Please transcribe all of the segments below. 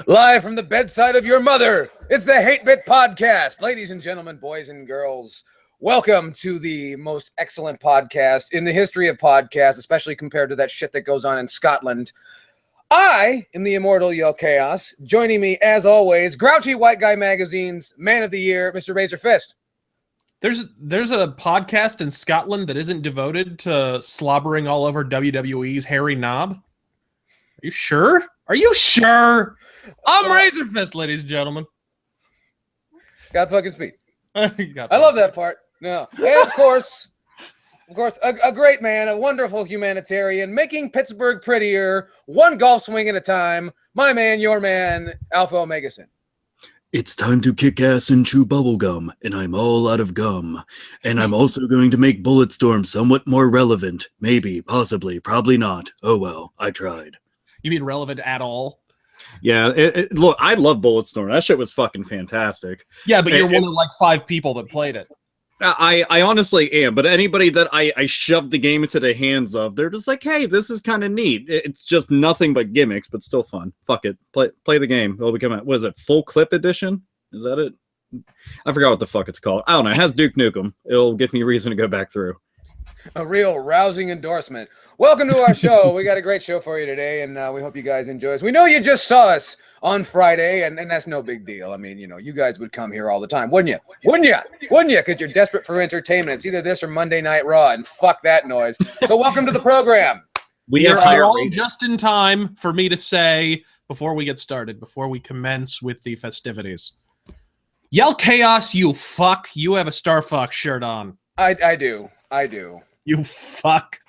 Live from the bedside of your mother, it's the Hate Bit Podcast. Ladies and gentlemen, boys and girls, welcome to the most excellent podcast in the history of podcasts, especially compared to that shit that goes on in Scotland. I am the immortal Yo Chaos. Joining me, as always, Grouchy White Guy Magazine's Man of the Year, Mr. Razor Fist. There's a podcast in Scotland that isn't devoted to slobbering all over WWE's hairy knob. Are you sure? Are you sure? I'm Razor Fist, ladies and gentlemen. God fucking speed. I love that part. No. And of course, a great man, a wonderful humanitarian, making Pittsburgh prettier, one golf swing at a time. My man, your man, Alpha Omegason. It's time to kick ass and chew bubblegum, and I'm all out of gum. And I'm also going to make Bulletstorm somewhat more relevant. Maybe, possibly, probably not. Oh well, I tried. You mean relevant at all? Yeah, look, I love Bulletstorm. That shit was fucking fantastic. Yeah, but you're one of like 5 people that played it. I honestly am, but anybody that I shoved the game into the hands of, they're just like, hey, this is kind of neat. It's just nothing but gimmicks, but still fun. Fuck it. Play the game. It'll become what is it, full clip edition? Is that it? I forgot what the fuck it's called. I don't know. It has Duke Nukem. It'll give me a reason to go back through. A real rousing endorsement. Welcome to our show. We got a great show for you today, and we hope you guys enjoy us. We know you just saw us on Friday, and that's no big deal. I mean, you know, you guys would come here all the time, wouldn't you? Wouldn't you? Because you're desperate for entertainment. It's either this or Monday Night Raw, and fuck that noise. So welcome to the program. We are all just in time for me to say, before we get started, before we commence with the festivities. Yell Chaos, you fuck. You have a Starfuck shirt on. I do. You fuck.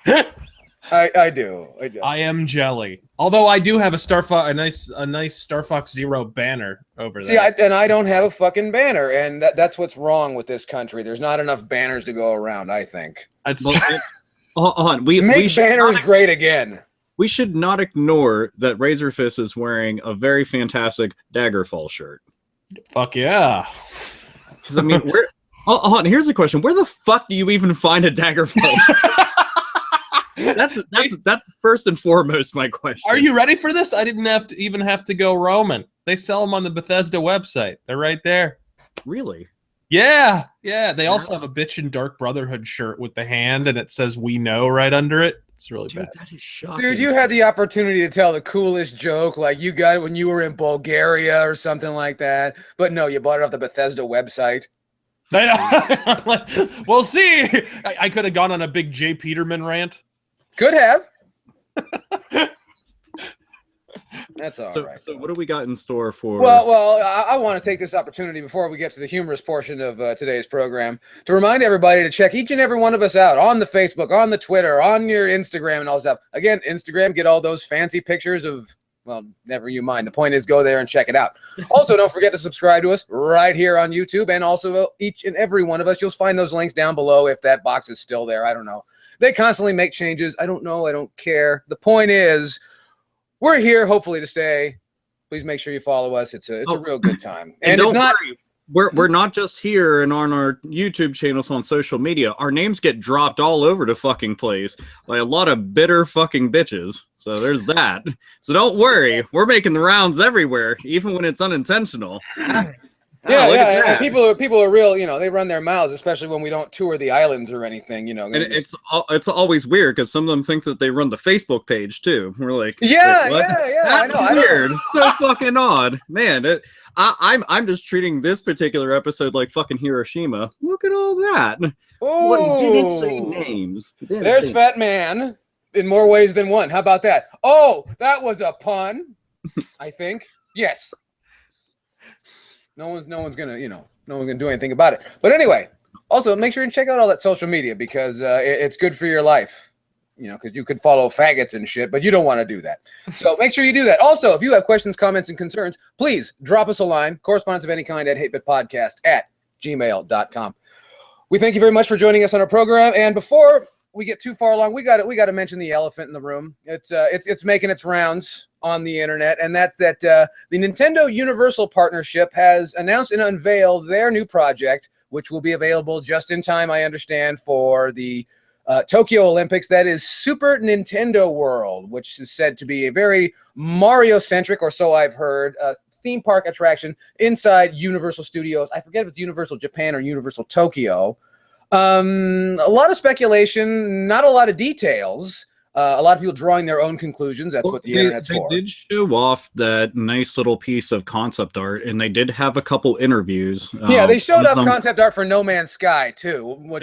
I do. I am jelly. Although I do have a nice Star Fox Zero banner over there. See, I don't have a fucking banner, and that's what's wrong with this country. There's not enough banners to go around, I think. Hold on. We banners great again. We should not ignore that Razor Fist is wearing a very fantastic Daggerfall shirt. Fuck yeah. Because I mean, hold on. Here's a question: where the fuck do you even find a Daggerfall shirt? That's first and foremost my question. Are you ready for this? I didn't have to go Roman. They sell them on the Bethesda website. They're right there. Really? Yeah. They also have a Bitch and Dark Brotherhood shirt with the hand, and it says "We know" right under it. It's really bad. That is shocking. Dude, you had the opportunity to tell the coolest joke, like you got it when you were in Bulgaria or something like that. But no, you bought it off the Bethesda website. We'll see. I could have gone on a big Jay Peterman rant. Could have. That's all right. So what do we got in store for? Well, I want to take this opportunity before we get to the humorous portion of today's program to remind everybody to check each and every one of us out on the Facebook, on the Twitter, on your Instagram and all stuff. Again, Instagram, get all those fancy pictures of, well, never you mind. The point is go there and check it out. Also, don't forget to subscribe to us right here on YouTube, and also each and every one of us. You'll find those links down below if that box is still there. I don't know. They constantly make changes. I don't know. I don't care. The point is, we're here hopefully to stay. Please make sure you follow us. It's a real good time. And don't worry, we're not just here and on our YouTube channels on social media. Our names get dropped all over the fucking place by a lot of bitter fucking bitches. So there's that. So don't worry, we're making the rounds everywhere, even when it's unintentional. Yeah. And people are real, you know, they run their mouths, especially when we don't tour the islands or anything, you know. And it's always weird because some of them think that they run the Facebook page too. We're like, yeah. That's weird. It's so fucking odd, man. I'm just treating this particular episode like fucking Hiroshima. Look at all that. Oh, he didn't say names. There's Fat Man in more ways than one. How about that? Oh, that was a pun. I think. Yes. No one's gonna do anything about it. But anyway, also make sure and check out all that social media because it's good for your life. You know, because you could follow faggots and shit, but you don't want to do that. So make sure you do that. Also, if you have questions, comments, and concerns, please drop us a line, correspondence of any kind at hatebitpodcast@gmail.com. We thank you very much for joining us on our program. And before we get too far along, we got to mention the elephant in the room. It's making its rounds on the internet, and that's that the Nintendo Universal Partnership has announced and unveiled their new project, which will be available just in time, I understand, for the Tokyo Olympics. That is Super Nintendo World, which is said to be a very Mario-centric, or so I've heard, theme park attraction inside Universal Studios. I forget if it's Universal Japan or Universal Tokyo. A lot of speculation, not a lot of details. A lot of people drawing their own conclusions. That's what the internet's for. They did show off that nice little piece of concept art, and they did have a couple interviews. Yeah, they showed up concept art for No Man's Sky too. Well,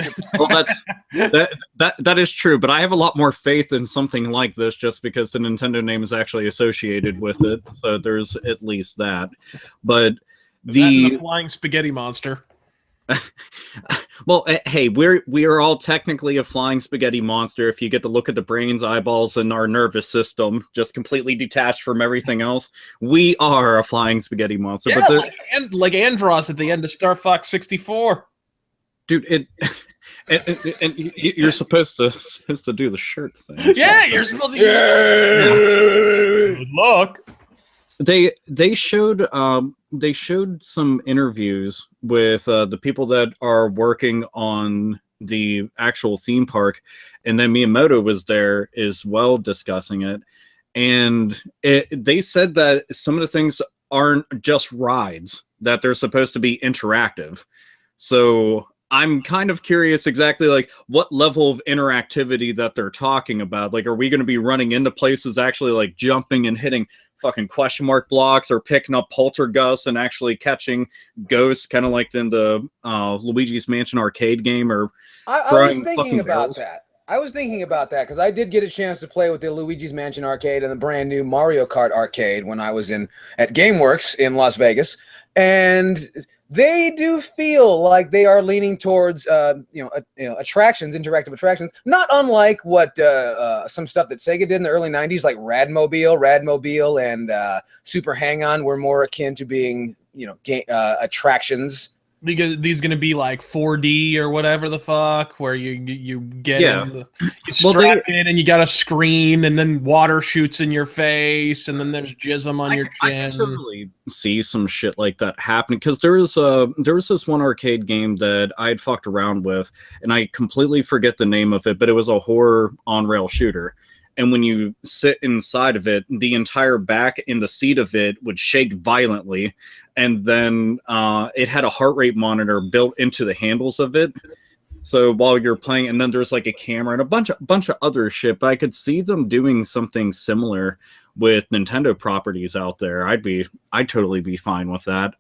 that is true, but I have a lot more faith in something like this just because the Nintendo name is actually associated with it. So there's at least that. But the flying spaghetti monster. Well, hey, we are all technically a flying spaghetti monster if you get to look at the brains, eyeballs, and our nervous system just completely detached from everything else. We are a flying spaghetti monster. Yeah, but like Andros at the end of Star Fox 64. Dude, and you're supposed to do the shirt thing. Yeah, you're supposed to. Good luck. They showed some interviews with the people that are working on the actual theme park, and then Miyamoto was there as well discussing it. And they said that some of the things aren't just rides, that they're supposed to be interactive. So I'm kind of curious exactly like what level of interactivity that they're talking about. Like, are we going to be running into places actually like jumping and hitting fucking question mark blocks, or picking up poltergeists and actually catching ghosts, kind of like in the Luigi's Mansion arcade game? Or I was thinking about that. I was thinking about that because I did get a chance to play with the Luigi's Mansion arcade and the brand new Mario Kart arcade when I was at GameWorks in Las Vegas, and they do feel like they are leaning towards attractions, interactive attractions, not unlike what some stuff that Sega did in the early 90s, like Radmobile and Super Hang-On were more akin to being attractions. These going to be like 4D or whatever the fuck, where you get in, you strap in and you got a screen, and then water shoots in your face, and then there's jism on your chin. I can totally see some shit like that happening, because there was this one arcade game that I had fucked around with, and I completely forget the name of it, but it was a horror on-rail shooter. And when you sit inside of it, the entire back in the seat of it would shake violently. And then it had a heart rate monitor built into the handles of it. So while you're playing, and then there's like a camera and a bunch of other shit. But I could see them doing something similar with Nintendo properties out there. I'd totally be fine with that.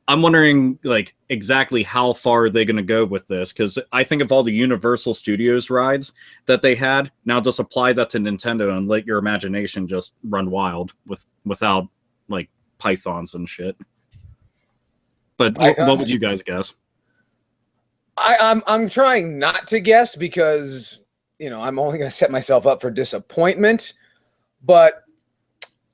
I'm wondering, like, exactly how far are they going to go with this? Because I think of all the Universal Studios rides that they had. Now just apply that to Nintendo and let your imagination just run wild without, like, pythons and shit. But what would you guys guess? I'm trying not to guess because, I'm only going to set myself up for disappointment. But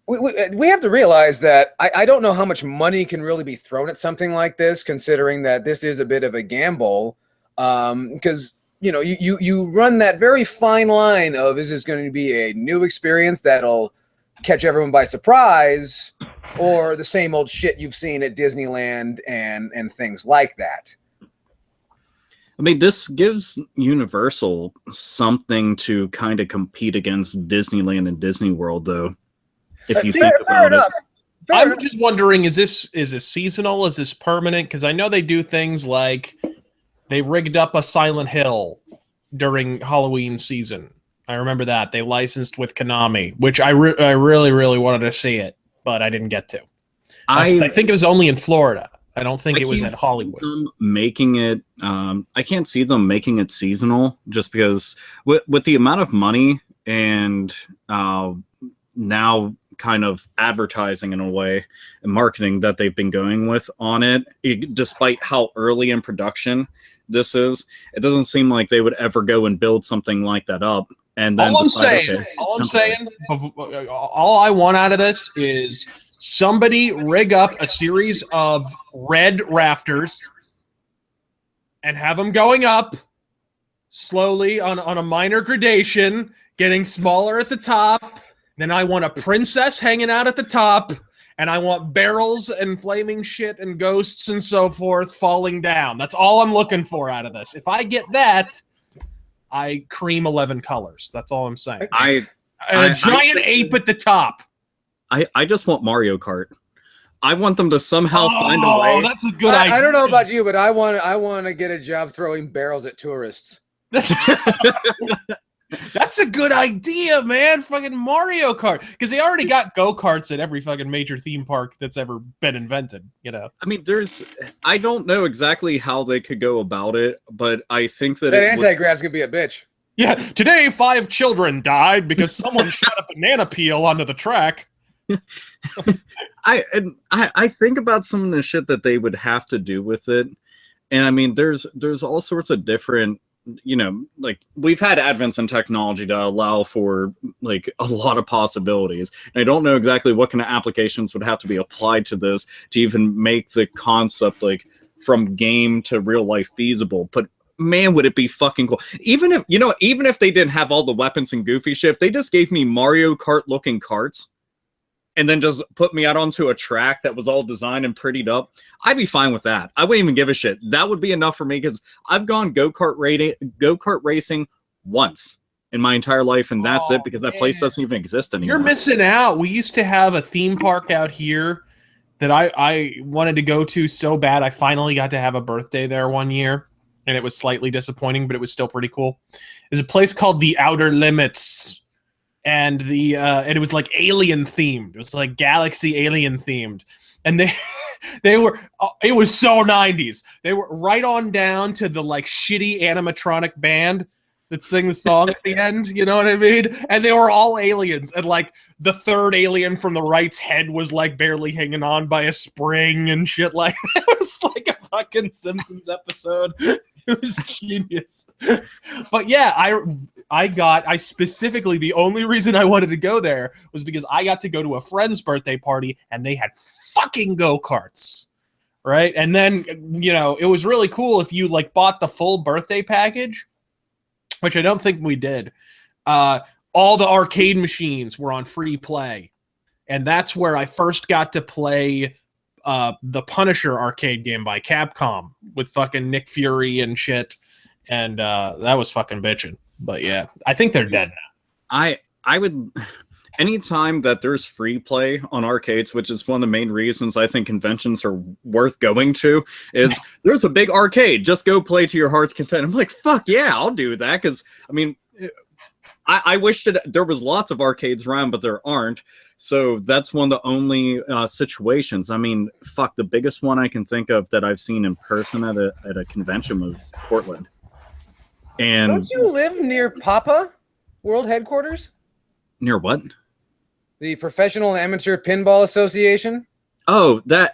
we have to realize that I don't know how much money can really be thrown at something like this, considering that this is a bit of a gamble. Because you run that very fine line of, is this going to be a new experience that'll catch everyone by surprise, or the same old shit you've seen at Disneyland and things like that. I mean, this gives Universal something to kind of compete against Disneyland and Disney World, though. If you think about it. I'm just wondering, is this seasonal? Is this permanent? Because I know they do things like they rigged up a Silent Hill during Halloween season. I remember that. They licensed with Konami, which I really, really wanted to see it, but I didn't get to. I think it was only in Florida. I don't think it was at Hollywood. Making it, I can't see them making it seasonal, just because with the amount of money and now kind of advertising in a way and marketing that they've been going with on it, despite how early in production this is, it doesn't seem like they would ever go and build something like that up. And then all I want out of this is somebody rig up a series of red rafters and have them going up slowly on a minor gradation, getting smaller at the top. Then I want a princess hanging out at the top, and I want barrels and flaming shit and ghosts and so forth falling down. That's all I'm looking for out of this. If I get that, I cream 11 colors. That's all I'm saying. I A giant ape at the top. I just want Mario Kart. I want them to somehow find a way. Oh, that's a good idea. I don't know about you, but I want to get a job throwing barrels at tourists. That's a good idea, man. Fucking Mario Kart. Because they already got go-karts at every fucking major theme park that's ever been invented, you know? I mean, I don't know exactly how they could go about it, but I think that anti-grav's going to be a bitch. Yeah, today 5 children died because someone shot a banana peel onto the track. I think about some of the shit that they would have to do with it. And I mean, there's all sorts of different, you know, like we've had advents in technology to allow for like a lot of possibilities. And I don't know exactly what kind of applications would have to be applied to this to even make the concept like from game to real life feasible. But man, would it be fucking cool. Even if they didn't have all the weapons and goofy shit, if they just gave me Mario Kart looking carts and then just put me out onto a track that was all designed and prettied up, I'd be fine with that. I wouldn't even give a shit. That would be enough for me because I've gone go-kart racing once in my entire life, and that's it because that place doesn't even exist anymore. You're missing out. We used to have a theme park out here that I wanted to go to so bad. I finally got to have a birthday there one year, and it was slightly disappointing, but it was still pretty cool. There's a place called the Outer Limits. And it was like alien themed. It was like galaxy alien themed, and they were. It was so 90s. They were right on down to the like shitty animatronic band that sing the song at the end. You know what I mean? And they were all aliens, and like the third alien from the right's head was like barely hanging on by a spring and shit. Like it was like a fucking Simpsons episode. It was genius. But yeah, I specifically, the only reason I wanted to go there was because I got to go to a friend's birthday party and they had fucking go-karts, right? And then, you know, it was really cool if you like bought the full birthday package, which I don't think we did. All the arcade machines were on free play. And that's where I first got to play the Punisher arcade game by Capcom with fucking Nick Fury and shit, and that was fucking bitching. But yeah, I think they're dead now. I would, anytime that there's free play on arcades, which is one of the main reasons I think conventions are worth going to, is there's a big arcade, just go play to your heart's content. I'm like, fuck yeah, I'll do that, because I mean, I wish that there was lots of arcades around, but there aren't. So that's one of the only situations. I mean, fuck, the biggest one I can think of that I've seen in person at a convention was Portland. And don't you live near PAPA World Headquarters? Near what? The Professional and Amateur Pinball Association. Oh, that.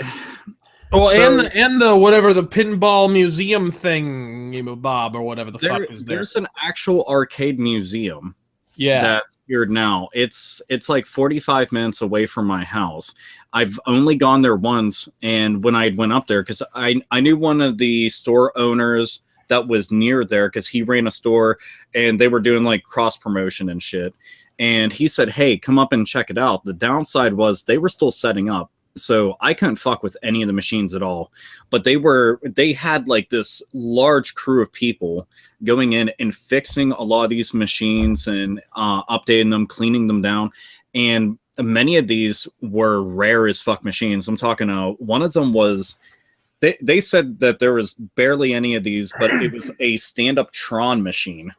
Well, so, and the whatever the pinball museum thing, Bob, or whatever the fuck is there. There's an actual arcade museum. Yeah, that's here now. It's like 45 minutes away from my house. I've only gone there once, and when I went up there, because I knew one of the store owners that was near there, because he ran a store, and they were doing like cross promotion and shit. And he said, "Hey, come up and check it out." The downside was they were still setting up, so I couldn't fuck with any of the machines at all. But they had like this large crew of people going in and fixing a lot of these machines and updating them, cleaning them down. And many of these were rare as fuck machines. I'm talking, one of them was, they said that there was barely any of these, but it was a stand-up Tron machine.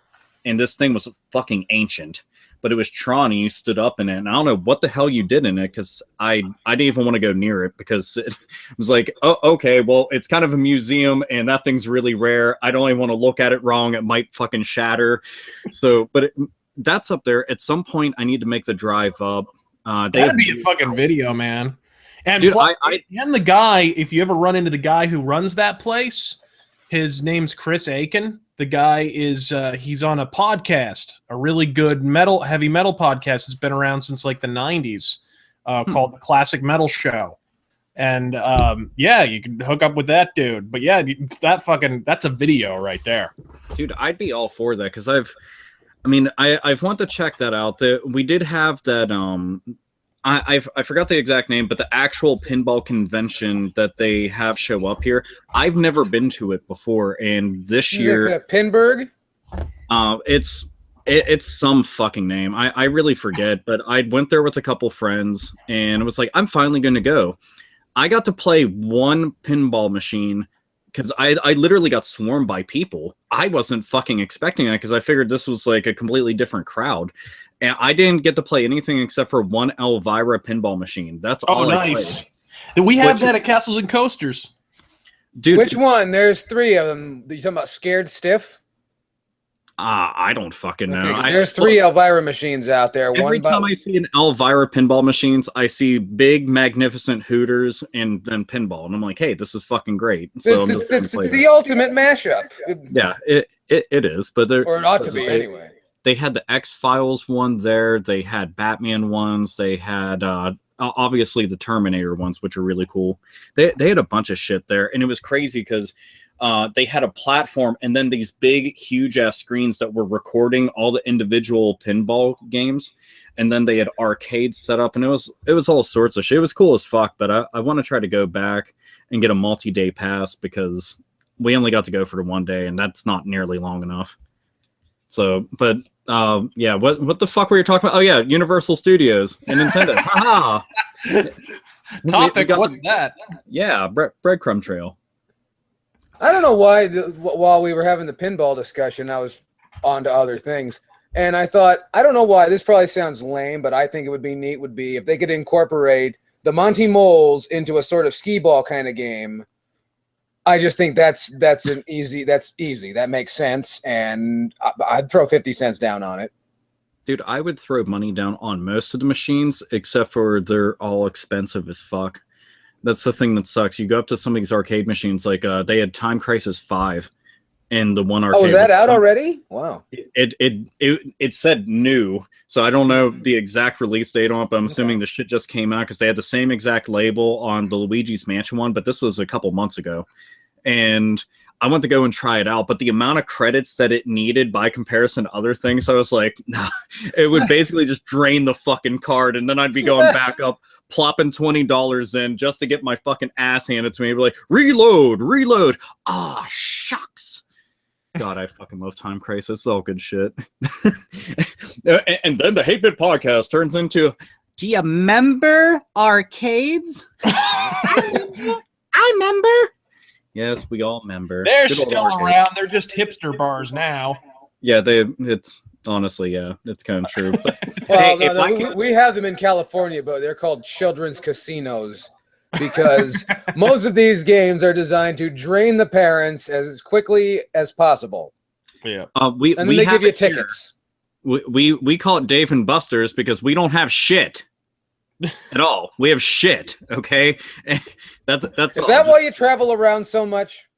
And this thing was fucking ancient. But it was Tron, and you stood up in it, and I don't know what the hell you did in it, because I didn't even want to go near it, because it was like, oh, okay, well, it's kind of a museum, and that thing's really rare. I don't even want to look at it wrong. It might fucking shatter. So, but that's up there. At some point, I need to make the drive up. That'd be a fucking video, man. And dude, plus, and the guy, if you ever run into the guy who runs that place, his name's Chris Aiken. The guy is he's on a podcast, a really good heavy metal podcast that's been around since like the 90s, called The Classic Metal Show. And yeah, you can hook up with that dude. But yeah, that's a video right there. Dude, I'd be all for that, because I've wanted to check that out. We did have that I forgot the exact name, but the actual pinball convention that they have show up here, I've never been to it before, and this year... Pinburg? It's some fucking name. I really forget, but I went there with a couple friends, and it was like, I'm finally going to go. I got to play one pinball machine because I literally got swarmed by people. I wasn't fucking expecting it because I figured this was like a completely different crowd. And I didn't get to play anything except for one Elvira pinball machine. That's all I played. We have that at Castles and Coasters. Dude, which one? There's 3 of them. You talking about Scared Stiff? I don't fucking know. Okay, there's 3 Elvira machines out there. Every time I see an Elvira pinball machines, I see big, magnificent Hooters and then pinball, and I'm like, "Hey, this is fucking great!" So it's the ultimate mashup. Yeah, it is, but or it ought to be anyway. They had the X-Files one there. They had Batman ones. They had obviously the Terminator ones, which are really cool. They had a bunch of shit there, and it was crazy because they had a platform and then these big, huge-ass screens that were recording all the individual pinball games, and then they had arcades set up, and it was all sorts of shit. It was cool as fuck, but I want to try to go back and get a multi-day pass because we only got to go for the one day, and that's not nearly long enough. So, but yeah, what the fuck were you talking about? Oh yeah, Universal Studios and Nintendo. Haha. Topic. What's that? Yeah, breadcrumb trail. I don't know why. While we were having the pinball discussion, I was on to other things, and I thought, I don't know why. This probably sounds lame, but I think it would be neat. Would be if they could incorporate the Monty Moles into a sort of skee ball kind of game. I just think that's easy. That makes sense, and I'd throw 50 cents down on it. Dude, I would throw money down on most of the machines, except for they're all expensive as fuck. That's the thing that sucks. You go up to some of these arcade machines, like they had Time Crisis 5 in the one arcade. Oh, is that out already? Wow. It said new, so I don't know the exact release date on it, but I'm assuming the shit just came out because they had the same exact label on the Luigi's Mansion one, but this was a couple months ago. And I went to go and try it out, but the amount of credits that it needed by comparison to other things, I was like, nah, it would basically just drain the fucking card, and then I'd be going back up, plopping $20 in just to get my fucking ass handed to me. Be like, reload. Ah, shucks. God, I fucking love Time Crisis. It's all good shit. And then the Hate Bit podcast turns into, do you remember arcades? I remember. Yes, we all remember. They're still around. They're just hipster bars now. Yeah, it's honestly, yeah, it's kind of true. But, well, hey, we have them in California, but they're called children's casinos because most of these games are designed to drain the parents as quickly as possible. Yeah. And then they give you tickets. We call it Dave and Buster's because we don't have shit. At all. We have shit, okay? That's Is that why you travel around so much?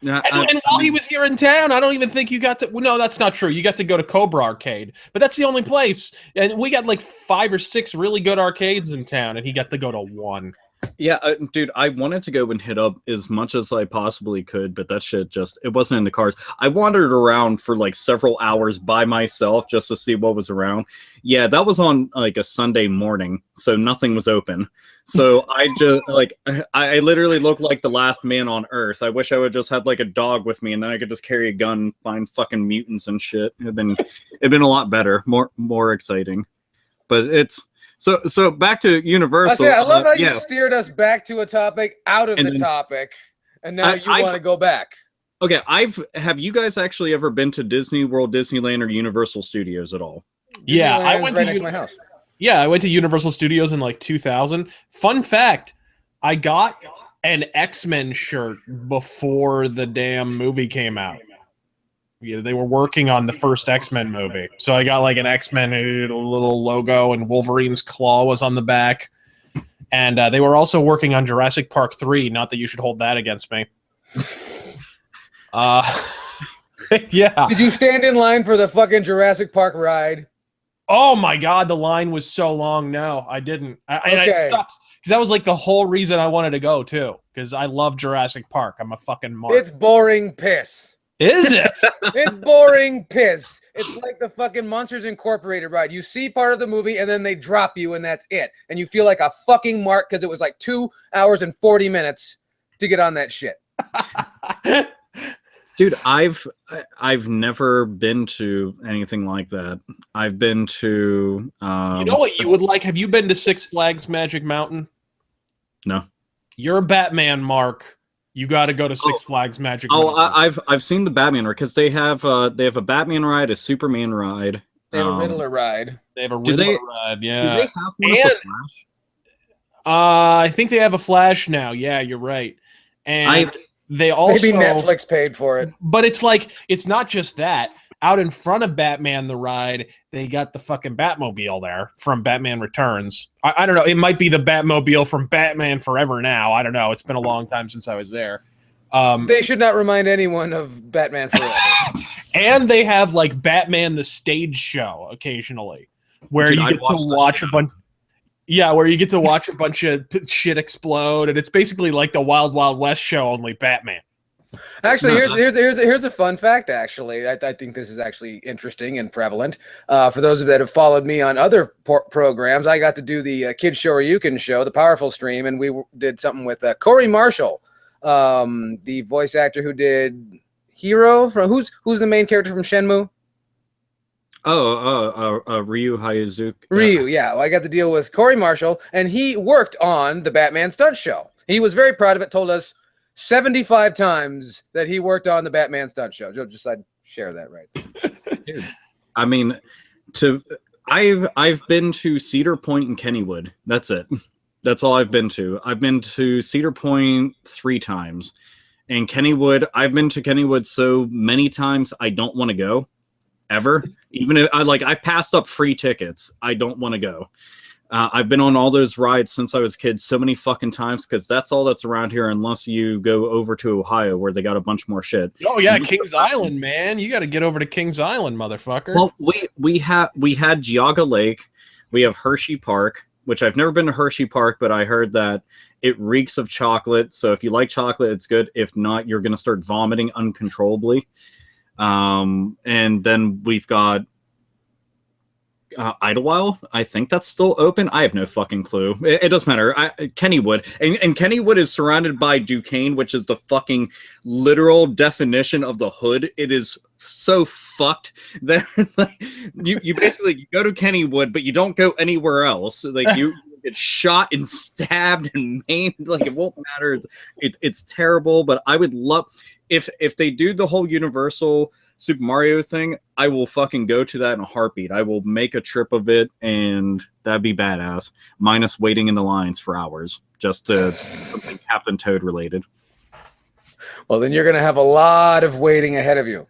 And while he was here in town, I don't even think you got to. Well, no, that's not true. You got to go to Cobra Arcade, but that's the only place. And we got like 5 or 6 really good arcades in town, and he got to go to one. Yeah, dude, I wanted to go and hit up as much as I possibly could, but that shit it wasn't in the cards. I wandered around for like several hours by myself just to see what was around. Yeah, that was on like a Sunday morning, so nothing was open. So I just I literally looked like the last man on earth. I wish I would just had like a dog with me, and then I could just carry a gun, and find fucking mutants and shit. It'd been a lot better, more exciting. But it's. So back to Universal. I love how you steered us back to a topic out of the topic, and now you want to go back. Okay, have you guys actually ever been to Disney World, Disneyland, or Universal Studios at all? Yeah, I went right next to my house. Yeah, I went to Universal Studios in like 2000. Fun fact, I got an X-Men shirt before the damn movie came out. Yeah, they were working on the first X-Men movie. So I got like an X-Men, a little logo, and Wolverine's claw was on the back. And they were also working on Jurassic Park 3. Not that you should hold that against me. Yeah. Did you stand in line for the fucking Jurassic Park ride? Oh my God, the line was so long. No, I didn't. And it sucks because that was like the whole reason I wanted to go too. Because I love Jurassic Park. I'm a fucking mark. It's boring piss. Is it? It's boring piss. It's like the fucking Monsters Incorporated ride. You see part of the movie and then they drop you and that's it. And you feel like a fucking mark because it was like 2 hours and 40 minutes to get on that shit. Dude, I've never been to anything like that. I've been to You know what you would like? Have you been to Six Flags Magic Mountain? No. You're a Batman, Mark. You got to go to Six Flags Magic Mountain. I've seen the Batman ride because they have a Batman ride, a Superman ride. They have a Riddler ride. They have a Riddler ride, yeah. Do they have one for Flash? I think they have a Flash now. Yeah, you're right. And they also maybe Netflix paid for it. But it's like it's not just that. Out in front of Batman the ride, they got the fucking Batmobile there from Batman Returns. I don't know. It might be the Batmobile from Batman Forever now. I don't know. It's been a long time since I was there. They should not remind anyone of Batman Forever. And they have like Batman the stage show occasionally, where you get to watch a bunch. Yeah, where you get to watch a bunch of shit explode, and it's basically like the Wild Wild West show, only Batman. Actually, here's a fun fact. Actually, I think this is actually interesting and prevalent. For those that have followed me on other programs, I got to do the Kid Shoryuken show, the Powerful Stream, and we did something with Corey Marshall, the voice actor who did Hero. From who's the main character from Shenmue? Ryu Hayazuki. Ryu, yeah. Well, I got to deal with Corey Marshall, and he worked on the Batman stunt show. He was very proud of it. Told us 75 times that he worked on the Batman stunt show. Just I'd share that right there. Dude, I mean, I've been to Cedar Point and Kennywood. That's it. That's all I've been to. I've been to Cedar Point 3 times, and Kennywood. I've been to Kennywood so many times I don't want to go ever. Even if I've passed up free tickets, I don't want to go. I've been on all those rides since I was a kid so many fucking times because that's all that's around here unless you go over to Ohio where they got a bunch more shit. Oh yeah, Kings Island, man. You got to get over to Kings Island, motherfucker. Well, we had Geauga Lake. We have Hershey Park, which I've never been to Hershey Park, but I heard that it reeks of chocolate. So if you like chocolate, it's good. If not, you're going to start vomiting uncontrollably. And then we've got Idlewild. I think that's still open. I have no fucking clue. It doesn't matter. Kennywood. And Kennywood is surrounded by Duquesne, which is the fucking literal definition of the hood. It is so fucked that you basically go to Kennywood, but you don't go anywhere else. Like you get shot and stabbed and maimed. Like it won't matter. It's terrible. But I would love if they do the whole Universal Super Mario thing, I will fucking go to that in a heartbeat. I will make a trip of it, and that'd be badass. Minus waiting in the lines for hours just to something Captain Toad related. Well, then you're gonna have a lot of waiting ahead of you.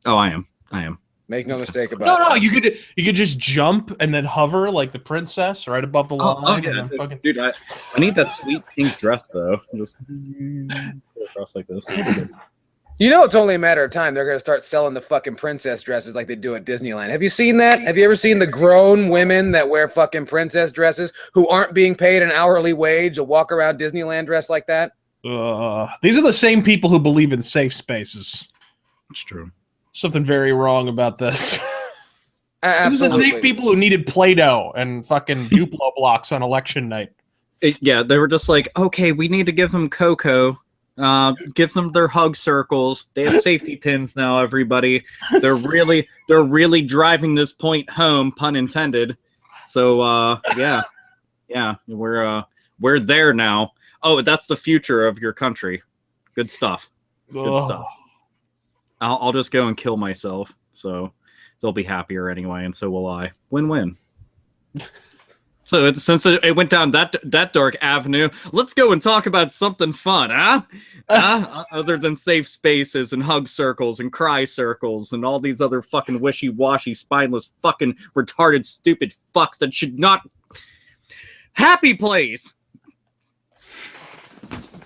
Oh, I am. Make no mistake about it. No, you could just jump and then hover like the princess right above the line. Yeah. Dude, I need that sweet pink dress though. Just dress like this. You know, it's only a matter of time. They're going to start selling the fucking princess dresses like they do at Disneyland. Have you seen that? Have you ever seen the grown women that wear fucking princess dresses who aren't being paid an hourly wage to walk around Disneyland dressed like that? These are the same people who believe in safe spaces. It's true. Something very wrong about this. Absolutely. These are the same people who needed Play-Doh and fucking Duplo blocks on election night. Yeah, they were just like, okay, we need to give them cocoa. Give them their hug circles. They have safety pins now, everybody. They're really driving this point home, pun intended. So yeah, we're there now. Oh, that's the future of your country. Good stuff. Good stuff. I'll just go and kill myself, so they'll be happier anyway, and so will I. Win-win. So since it went down that dark avenue, let's go and talk about something fun, huh? Other than safe spaces and hug circles and cry circles and all these other fucking wishy-washy, spineless, fucking retarded, stupid fucks that should not... Happy Place!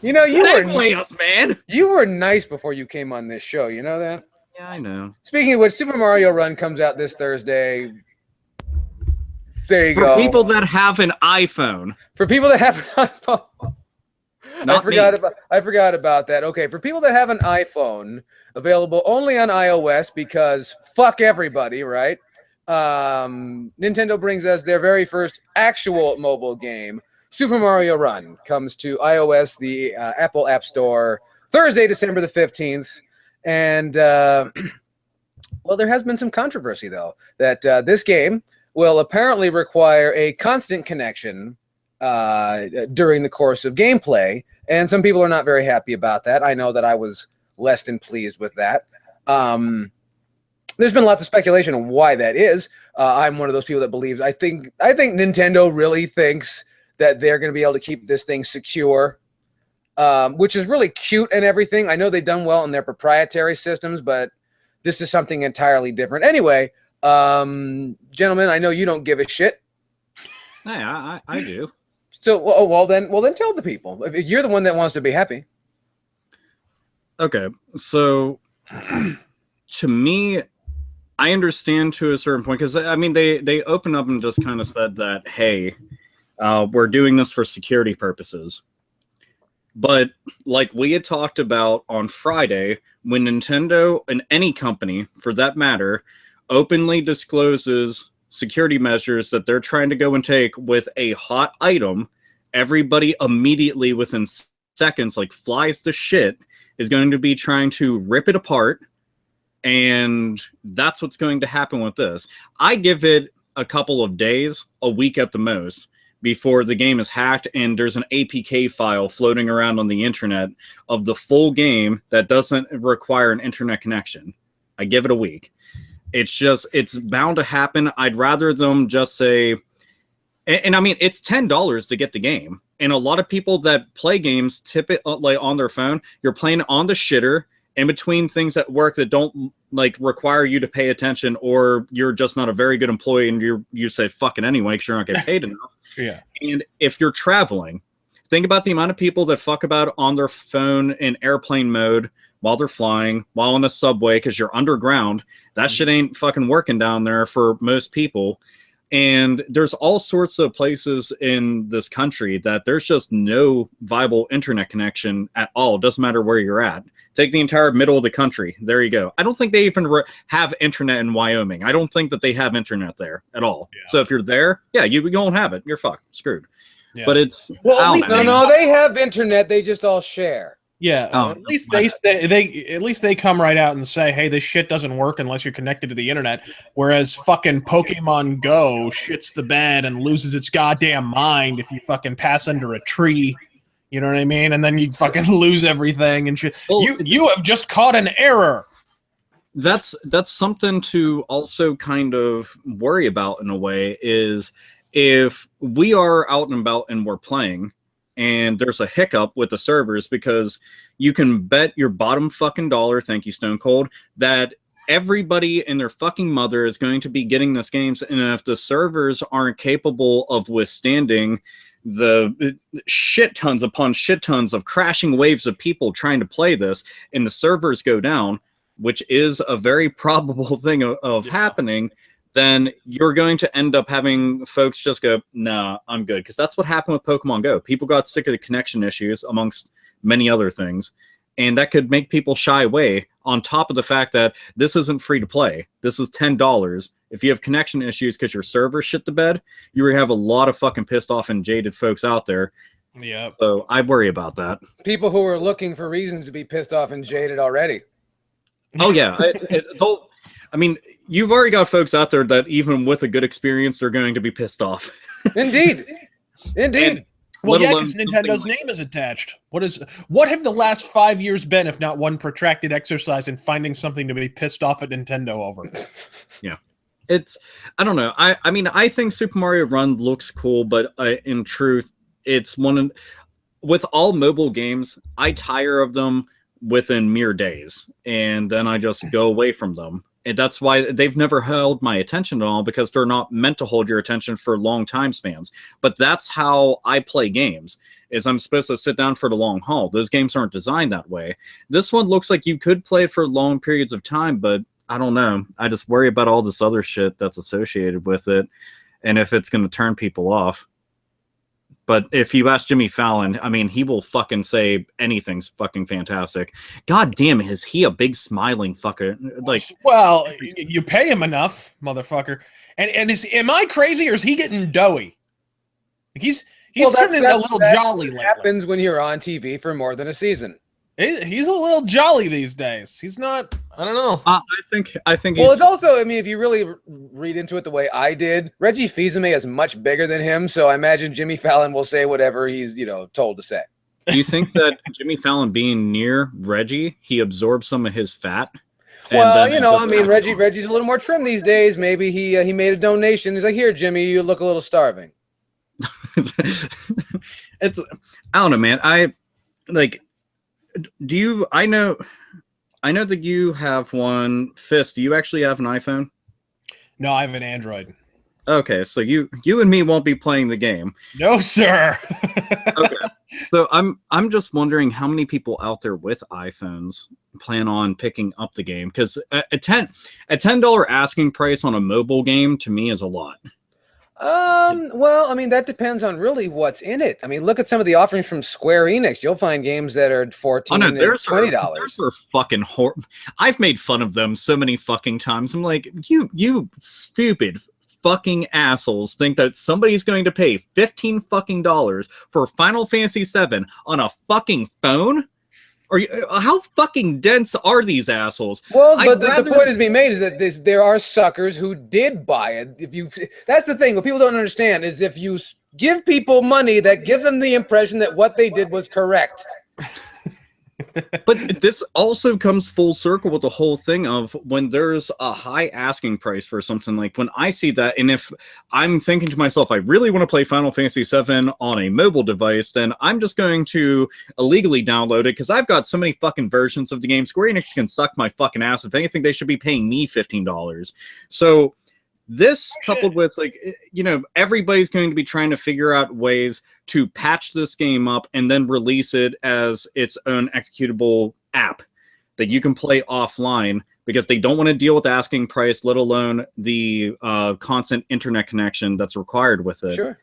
You know, you were nice before you came on this show. You know that? Yeah, I know. Speaking of which, Super Mario Run comes out this Thursday. There you go. For people that have an iPhone. For people that have an iPhone. I forgot about that. Okay, for people that have an iPhone, available only on iOS because fuck everybody, right? Nintendo brings us their very first actual mobile game. Super Mario Run comes to iOS, the Apple App Store, Thursday, December the 15th. And well, there has been some controversy though that this game will apparently require a constant connection during the course of gameplay, and some people are not very happy about that. I know that I was less than pleased with that. There's been lots of speculation on why that is. I'm one of those people that believes I think Nintendo really thinks that they're going to be able to keep this thing secure, which is really cute and everything. I know they've done well in their proprietary systems, but this is something entirely different. Anyway, gentlemen, I know you don't give a shit. Hey, I do. So, well then tell the people. If you're the one that wants to be happy. Okay, so to me, I understand to a certain point, because I mean they opened up and just kind of said that, hey, we're doing this for security purposes. But like we had talked about on Friday, when Nintendo and any company for that matter openly discloses security measures that they're trying to go and take with a hot item, everybody immediately within seconds, like flies to shit, is going to be trying to rip it apart. And that's what's going to happen with this. I give it a couple of days, a week at the most, before the game is hacked and there's an APK file floating around on the internet of the full game that doesn't require an internet connection. I give it a week. It's bound to happen. I'd rather them just say, and I mean, it's $10 to get the game. And a lot of people that play games tip it like on their phone. You're playing on the shitter in between things at work that don't like require you to pay attention, or you're just not a very good employee and you say fuck it anyway because you're not getting paid enough. Yeah. And if you're traveling, think about the amount of people that fuck about on their phone in airplane mode while they're flying, while in a subway, because you're underground. That shit ain't fucking working down there for most people. And there's all sorts of places in this country that there's just no viable internet connection at all. Doesn't matter where you're at. Take the entire middle of the country. There you go. I don't think they even have internet in Wyoming. I don't think that they have internet there at all. Yeah. So if you're there, yeah, you don't have it. You're fucked. Screwed. Yeah. But it's... Well, at least, no, they have internet. They just all share. Yeah, at least they come right out and say, "Hey, this shit doesn't work unless you're connected to the internet." Whereas fucking Pokemon Go shits the bed and loses its goddamn mind if you fucking pass under a tree. You know what I mean? And then you fucking lose everything and shit. Well, you have just caught an error. That's something to also kind of worry about in a way. Is if we are out and about and we're playing, and there's a hiccup with the servers, because you can bet your bottom fucking dollar, thank you Stone Cold, that everybody and their fucking mother is going to be getting this game. And if the servers aren't capable of withstanding the shit tons upon shit tons of crashing waves of people trying to play this, and the servers go down, which is a very probable thing of happening, then you're going to end up having folks just go, nah, I'm good. Because that's what happened with Pokemon Go. People got sick of the connection issues, amongst many other things. And that could make people shy away, on top of the fact that this isn't free to play. This is $10. If you have connection issues because your server shit the bed, you have a lot of fucking pissed off and jaded folks out there. Yeah. So I worry about that. People who are looking for reasons to be pissed off and jaded already. Oh, yeah. I mean, you've already got folks out there that even with a good experience, they're going to be pissed off. Indeed. Indeed. Well, yeah, because Nintendo's name is attached. What have the last 5 years been, if not one protracted exercise in finding something to be pissed off at Nintendo over? Yeah. I don't know. I mean, I think Super Mario Run looks cool, but in truth, it's with all mobile games, I tire of them within mere days, and then I just go away from them. And that's why they've never held my attention at all, because they're not meant to hold your attention for long time spans. But that's how I play games, is I'm supposed to sit down for the long haul. Those games aren't designed that way. This one looks like you could play it for long periods of time, but I don't know. I just worry about all this other shit that's associated with it, and if it's going to turn people off. But if you ask Jimmy Fallon, I mean, he will fucking say anything's fucking fantastic. God damn, is he a big smiling fucker? Like, well, you pay him enough, motherfucker. And am I crazy, or is he getting doughy? He's turning into a little jolly. What happens when you're on TV for more than a season? He's a little jolly these days. He's not. I don't know. I think. Well, it's also. I mean, if you really read into it the way I did, Reggie Fils-Aimé is much bigger than him, so I imagine Jimmy Fallon will say whatever he's told to say. Do you think that Jimmy Fallon being near Reggie, he absorbed some of his fat? Well, I mean, Reggie's a little more trim these days. Maybe he made a donation. He's like, here, Jimmy, you look a little starving. I don't know, man. I know that you have one. Fist, do you actually have an iPhone? No, I have an Android. Okay, so you and me won't be playing the game. No, sir. Okay. So I'm just wondering how many people out there with iPhones plan on picking up the game, because a $10 asking price on a mobile game to me is a lot. Well, I mean, that depends on really what's in it. I mean, look at some of the offerings from Square Enix. You'll find games that are $14 and $20. They're fucking I've made fun of them so many fucking times. I'm like, you stupid fucking assholes think that somebody's going to pay $15 fucking for Final Fantasy VII on a fucking phone? How fucking dense are these assholes? Well, but the point is being made is that there are suckers who did buy it. That's the thing. What people don't understand is if you give people money, that gives them the impression that what they did was correct. But this also comes full circle with the whole thing of when there's a high asking price for something. Like when I see that, and if I'm thinking to myself, I really want to play Final Fantasy VII on a mobile device, then I'm just going to illegally download it because I've got so many fucking versions of the game. Square Enix can suck my fucking ass. If anything, they should be paying me $15. So this coupled with everybody's going to be trying to figure out ways to patch this game up and then release it as its own executable app that you can play offline, because they don't want to deal with the asking price, let alone the constant internet connection that's required with it. Sure.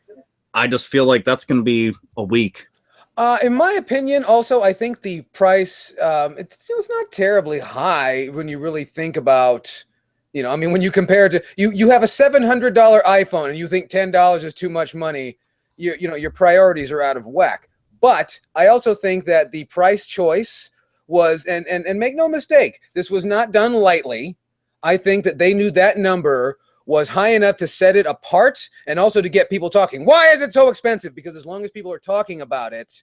I just feel like that's going to be a week. In my opinion, also, I think the price, it's not terribly high when you really think about... I mean, when you compare it to you have a $700 iPhone and you think $10 is too much money, your priorities are out of whack. But I also think that the price choice was, and make no mistake, this was not done lightly. I think that they knew that number was high enough to set it apart and also to get people talking. Why is it so expensive? Because as long as people are talking about it,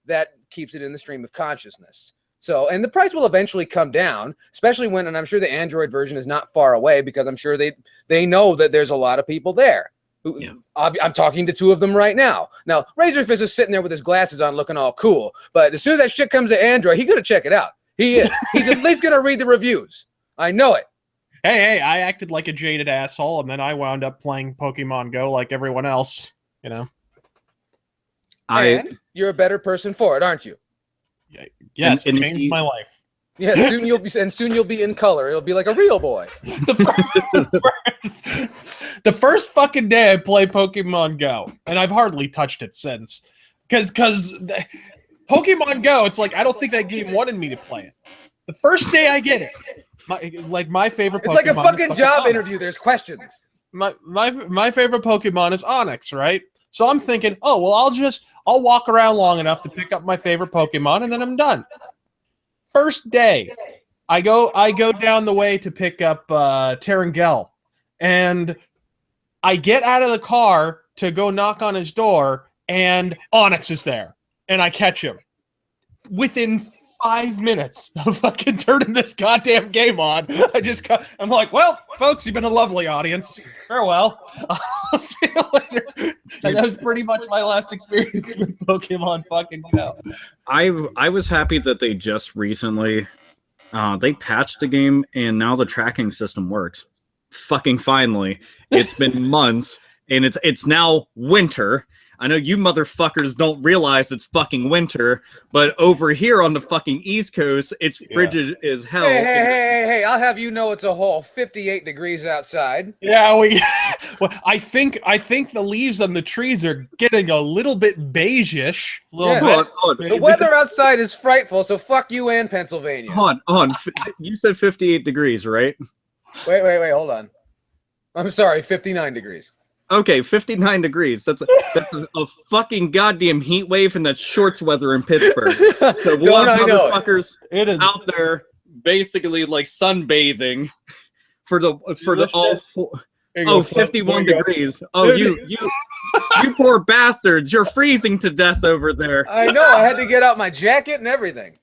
that keeps it in the stream of consciousness. So, and the price will eventually come down, especially when, and I'm sure the Android version is not far away, because I'm sure they know that there's a lot of people there. I'm talking to two of them right now. Now, Razorfist is sitting there with his glasses on looking all cool, but as soon as that shit comes to Android, he's going to check it out. He is. He's at least going to read the reviews. I know it. Hey, I acted like a jaded asshole, and then I wound up playing Pokemon Go like everyone else, And you're a better person for it, aren't you? Yes, it changed my life. Yeah, soon you'll be in color. It'll be like a real boy. The first fucking day I played Pokemon Go, and I've hardly touched it since, because Pokemon Go, it's like I don't think that game wanted me to play it. The first day I get it, my favorite Pokemon. It's like a fucking job interview. There's questions. My favorite Pokemon is Onix, right? So I'm thinking, oh well, I'll walk around long enough to pick up my favorite Pokemon, and then I'm done. First day, I go down the way to pick up Terangel, and I get out of the car to go knock on his door, and Onix is there, and I catch him. Within 5 minutes of fucking turning this goddamn game on, I'm like, well, folks, you've been a lovely audience. Farewell. I'll see you later. And that was pretty much my last experience with Pokemon fucking Go. I was happy that they just recently they patched the game and now the tracking system works. Fucking finally. It's been months and it's now winter. I know you motherfuckers don't realize it's fucking winter, but over here on the fucking East Coast, it's frigid as hell. Hey, I'll have you know it's a whole 58 degrees outside. Yeah, well, I think the leaves on the trees are getting a little bit beige-ish. The weather outside is frightful, so fuck you and Pennsylvania. Hold on. You said 58 degrees, right? Wait, hold on. I'm sorry, 59 degrees. Okay, 59 degrees. That's a fucking goddamn heat wave, and that's shorts weather in Pittsburgh. So we'll have motherfuckers out there basically like sunbathing for the all four. Oh, 51 degrees. Oh, you poor bastards. You're freezing to death over there. I know. I had to get out my jacket and everything.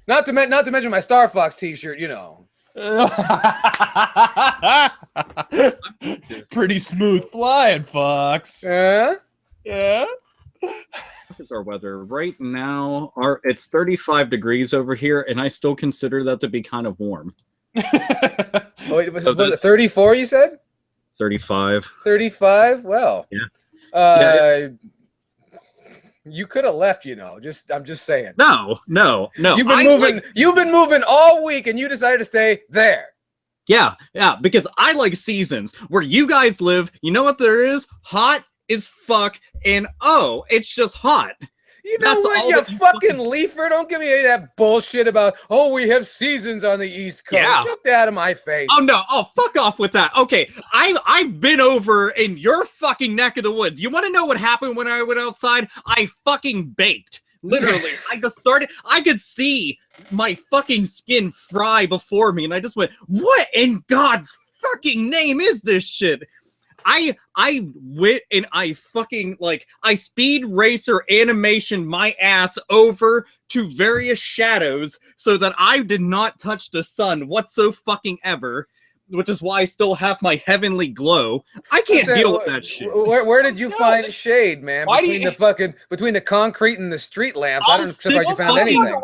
Not to mention my Star Fox t-shirt, you know. Pretty smooth flying, Fox. Yeah. What is our weather right now? It's 35 degrees over here, and I still consider that to be kind of warm. Oh, wait, was it 34? You said 35. 35. Well, yeah. You could have left, you know. I'm just saying. No. You've been moving all week, and you decided to stay there. Yeah, because I like seasons. Where you guys live, you know what there is? Hot as fuck, and it's just hot. You know what, you fucking leafer? Don't give me any of that bullshit about, we have seasons on the East Coast. Yeah. Get that out of my face. Oh, no. Oh, fuck off with that. Okay, I've been over in your fucking neck of the woods. You want to know what happened when I went outside? I fucking baked. Literally. I could see my fucking skin fry before me, and I just went, what in God's fucking name is this shit? I went and I fucking I speed racer animation my ass over to various shadows so that I did not touch the sun whatsoever, which is why I still have my heavenly glow. I can't deal with that shit. Where did you find shade, man? Between the concrete and the street lamps, I don't suppose you found anything.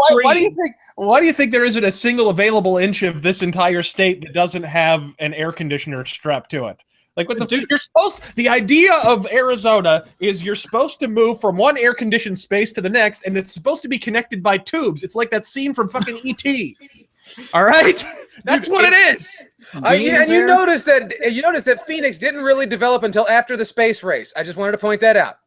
Why do you think there isn't a single available inch of this entire state that doesn't have an air conditioner strapped to it? Like the idea of Arizona is you're supposed to move from one air-conditioned space to the next, and it's supposed to be connected by tubes. It's like that scene from fucking E.T. All right, that's what it is. And you noticed that Phoenix didn't really develop until after the space race. I just wanted to point that out.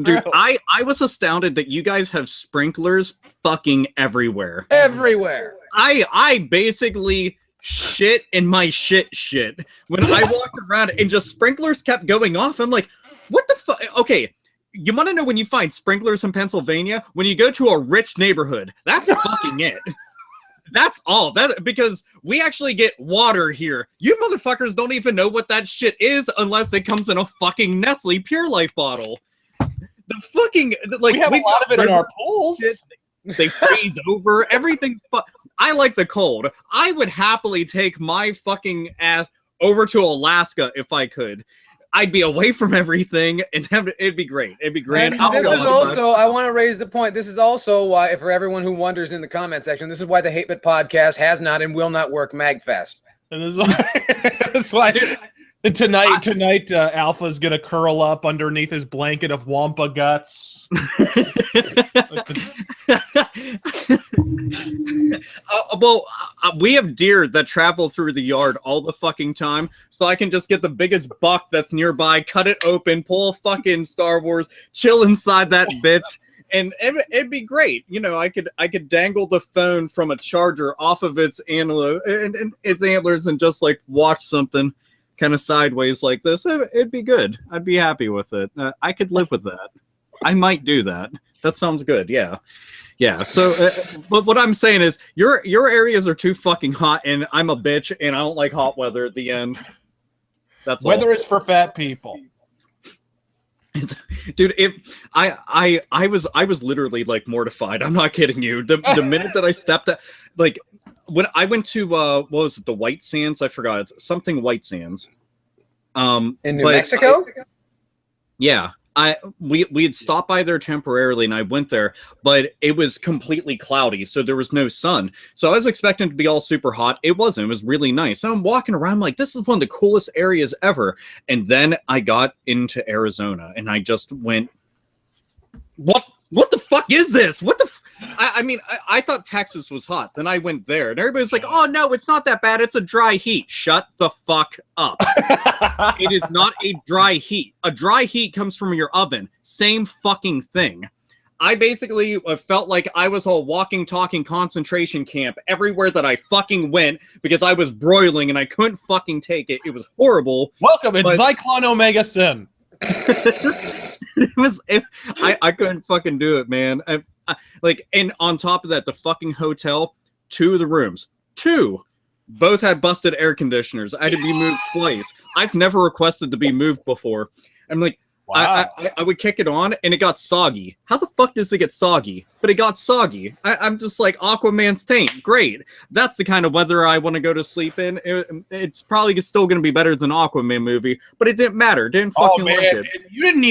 Dude, I was astounded that you guys have sprinklers fucking everywhere. Everywhere. I basically shit in my shit when I walked around and just sprinklers kept going off. I'm like, what the fuck? Okay, you want to know when you find sprinklers in Pennsylvania? When you go to a rich neighborhood. That's fucking it. That's all. Because we actually get water here. You motherfuckers don't even know what that shit is unless it comes in a fucking Nestle Pure Life bottle. The fucking we have a lot of it in our pools. They freeze over. Everything. I like the cold. I would happily take my fucking ass over to Alaska if I could. I'd be away from everything, and it'd be great. It'd be great. I want to raise the point. This is also why, for everyone who wonders in the comment section, this is why the Hate Bit podcast has not and will not work MagFest. And this is why. Tonight, Alpha's gonna curl up underneath his blanket of Wampa guts. We have deer that travel through the yard all the fucking time, so I can just get the biggest buck that's nearby, cut it open, pull fucking Star Wars, chill inside that bitch, and it'd be great. You know, I could dangle the phone from a charger off of its antlers and just watch something kind of sideways like this. It'd be good. I'd be happy with it. I could live with that. I might do that. That sounds good. Yeah. So, but what I'm saying is, your areas are too fucking hot, and I'm a bitch, and I don't like hot weather. At the end, that's weather is for fat people. Dude, I was literally mortified. I'm not kidding you. The minute that I stepped when I went to what was it, the White Sands? I forgot. It's something White Sands. In New Mexico? Yeah. We had stopped by there temporarily, and I went there, but it was completely cloudy, so there was no sun. So I was expecting it to be all super hot. It wasn't. It was really nice. So I'm walking around like, this is one of the coolest areas ever. And then I got into Arizona, and I just went, what the fuck is this? What the I thought Texas was hot. Then I went there, and everybody's like, oh, no, it's not that bad. It's a dry heat. Shut the fuck up. It is not a dry heat. A dry heat comes from your oven. Same fucking thing. I basically felt like I was a walking, talking concentration camp everywhere that I fucking went because I was broiling and I couldn't fucking take it. It was horrible. Welcome, it's Zyklon Omega Sin. I couldn't fucking do it, man. And on top of that, the fucking hotel, 2 of the rooms, 2, both had busted air conditioners. I had to be moved twice. I've never requested to be moved before. I'm like, wow. I would kick it on and it got soggy. How the fuck does it get soggy? But it got soggy. I'm just like, Aquaman's taint. Great. That's the kind of weather I want to go to sleep in. It's probably still going to be better than Aquaman movie, but it didn't matter. Didn't fucking like it. You didn't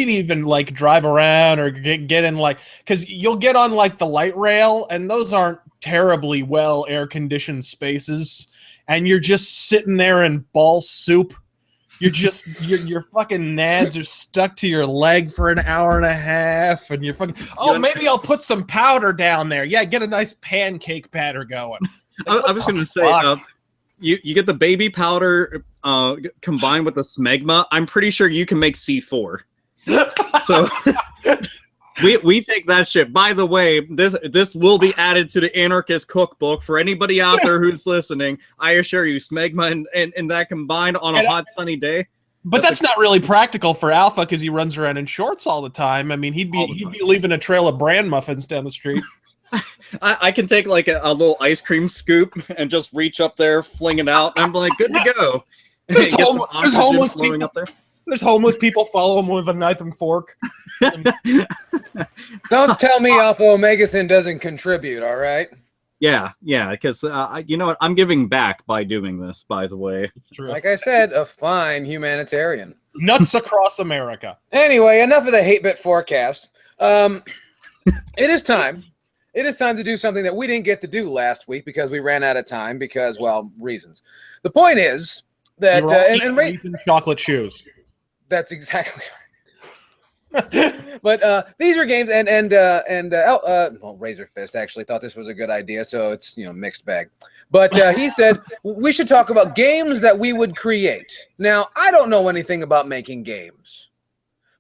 even like drive around or get in like, because you'll get on like the light rail and those aren't terribly well air conditioned spaces, and you're just sitting there in ball soup. You're just your fucking nads are stuck to your leg for an hour and a half, and you're fucking. Oh, maybe I'll put some powder down there. Yeah, get a nice pancake batter going. I was going to say, you get the baby powder combined with the smegma. I'm pretty sure you can make C4. So we take that shit. By the way, this will be added to the Anarchist Cookbook for anybody out there who's listening. I assure you, smegma and that combined on a hot sunny day. But that's not really practical for Alpha because he runs around in shorts all the time. I mean, he'd be leaving a trail of bran muffins down the street. I can take like a little ice cream scoop and just reach up there, fling it out, and I'm like, good to go. There's homeless people up there. There's homeless people follow him with a knife and fork. Don't tell me Alpha Omega Sin doesn't contribute, all right? Yeah, because you know what? I'm giving back by doing this, by the way. Like I said, a fine humanitarian. Nuts across America. Anyway, enough of the hate-bit forecast. It is time. It is time to do something that we didn't get to do last week because we ran out of time because, well, reasons. The point is that... and chocolate shoes. That's exactly right. But these are games, well, Razor Fist actually thought this was a good idea, so it's mixed bag. But he said we should talk about games that we would create. Now, I don't know anything about making games,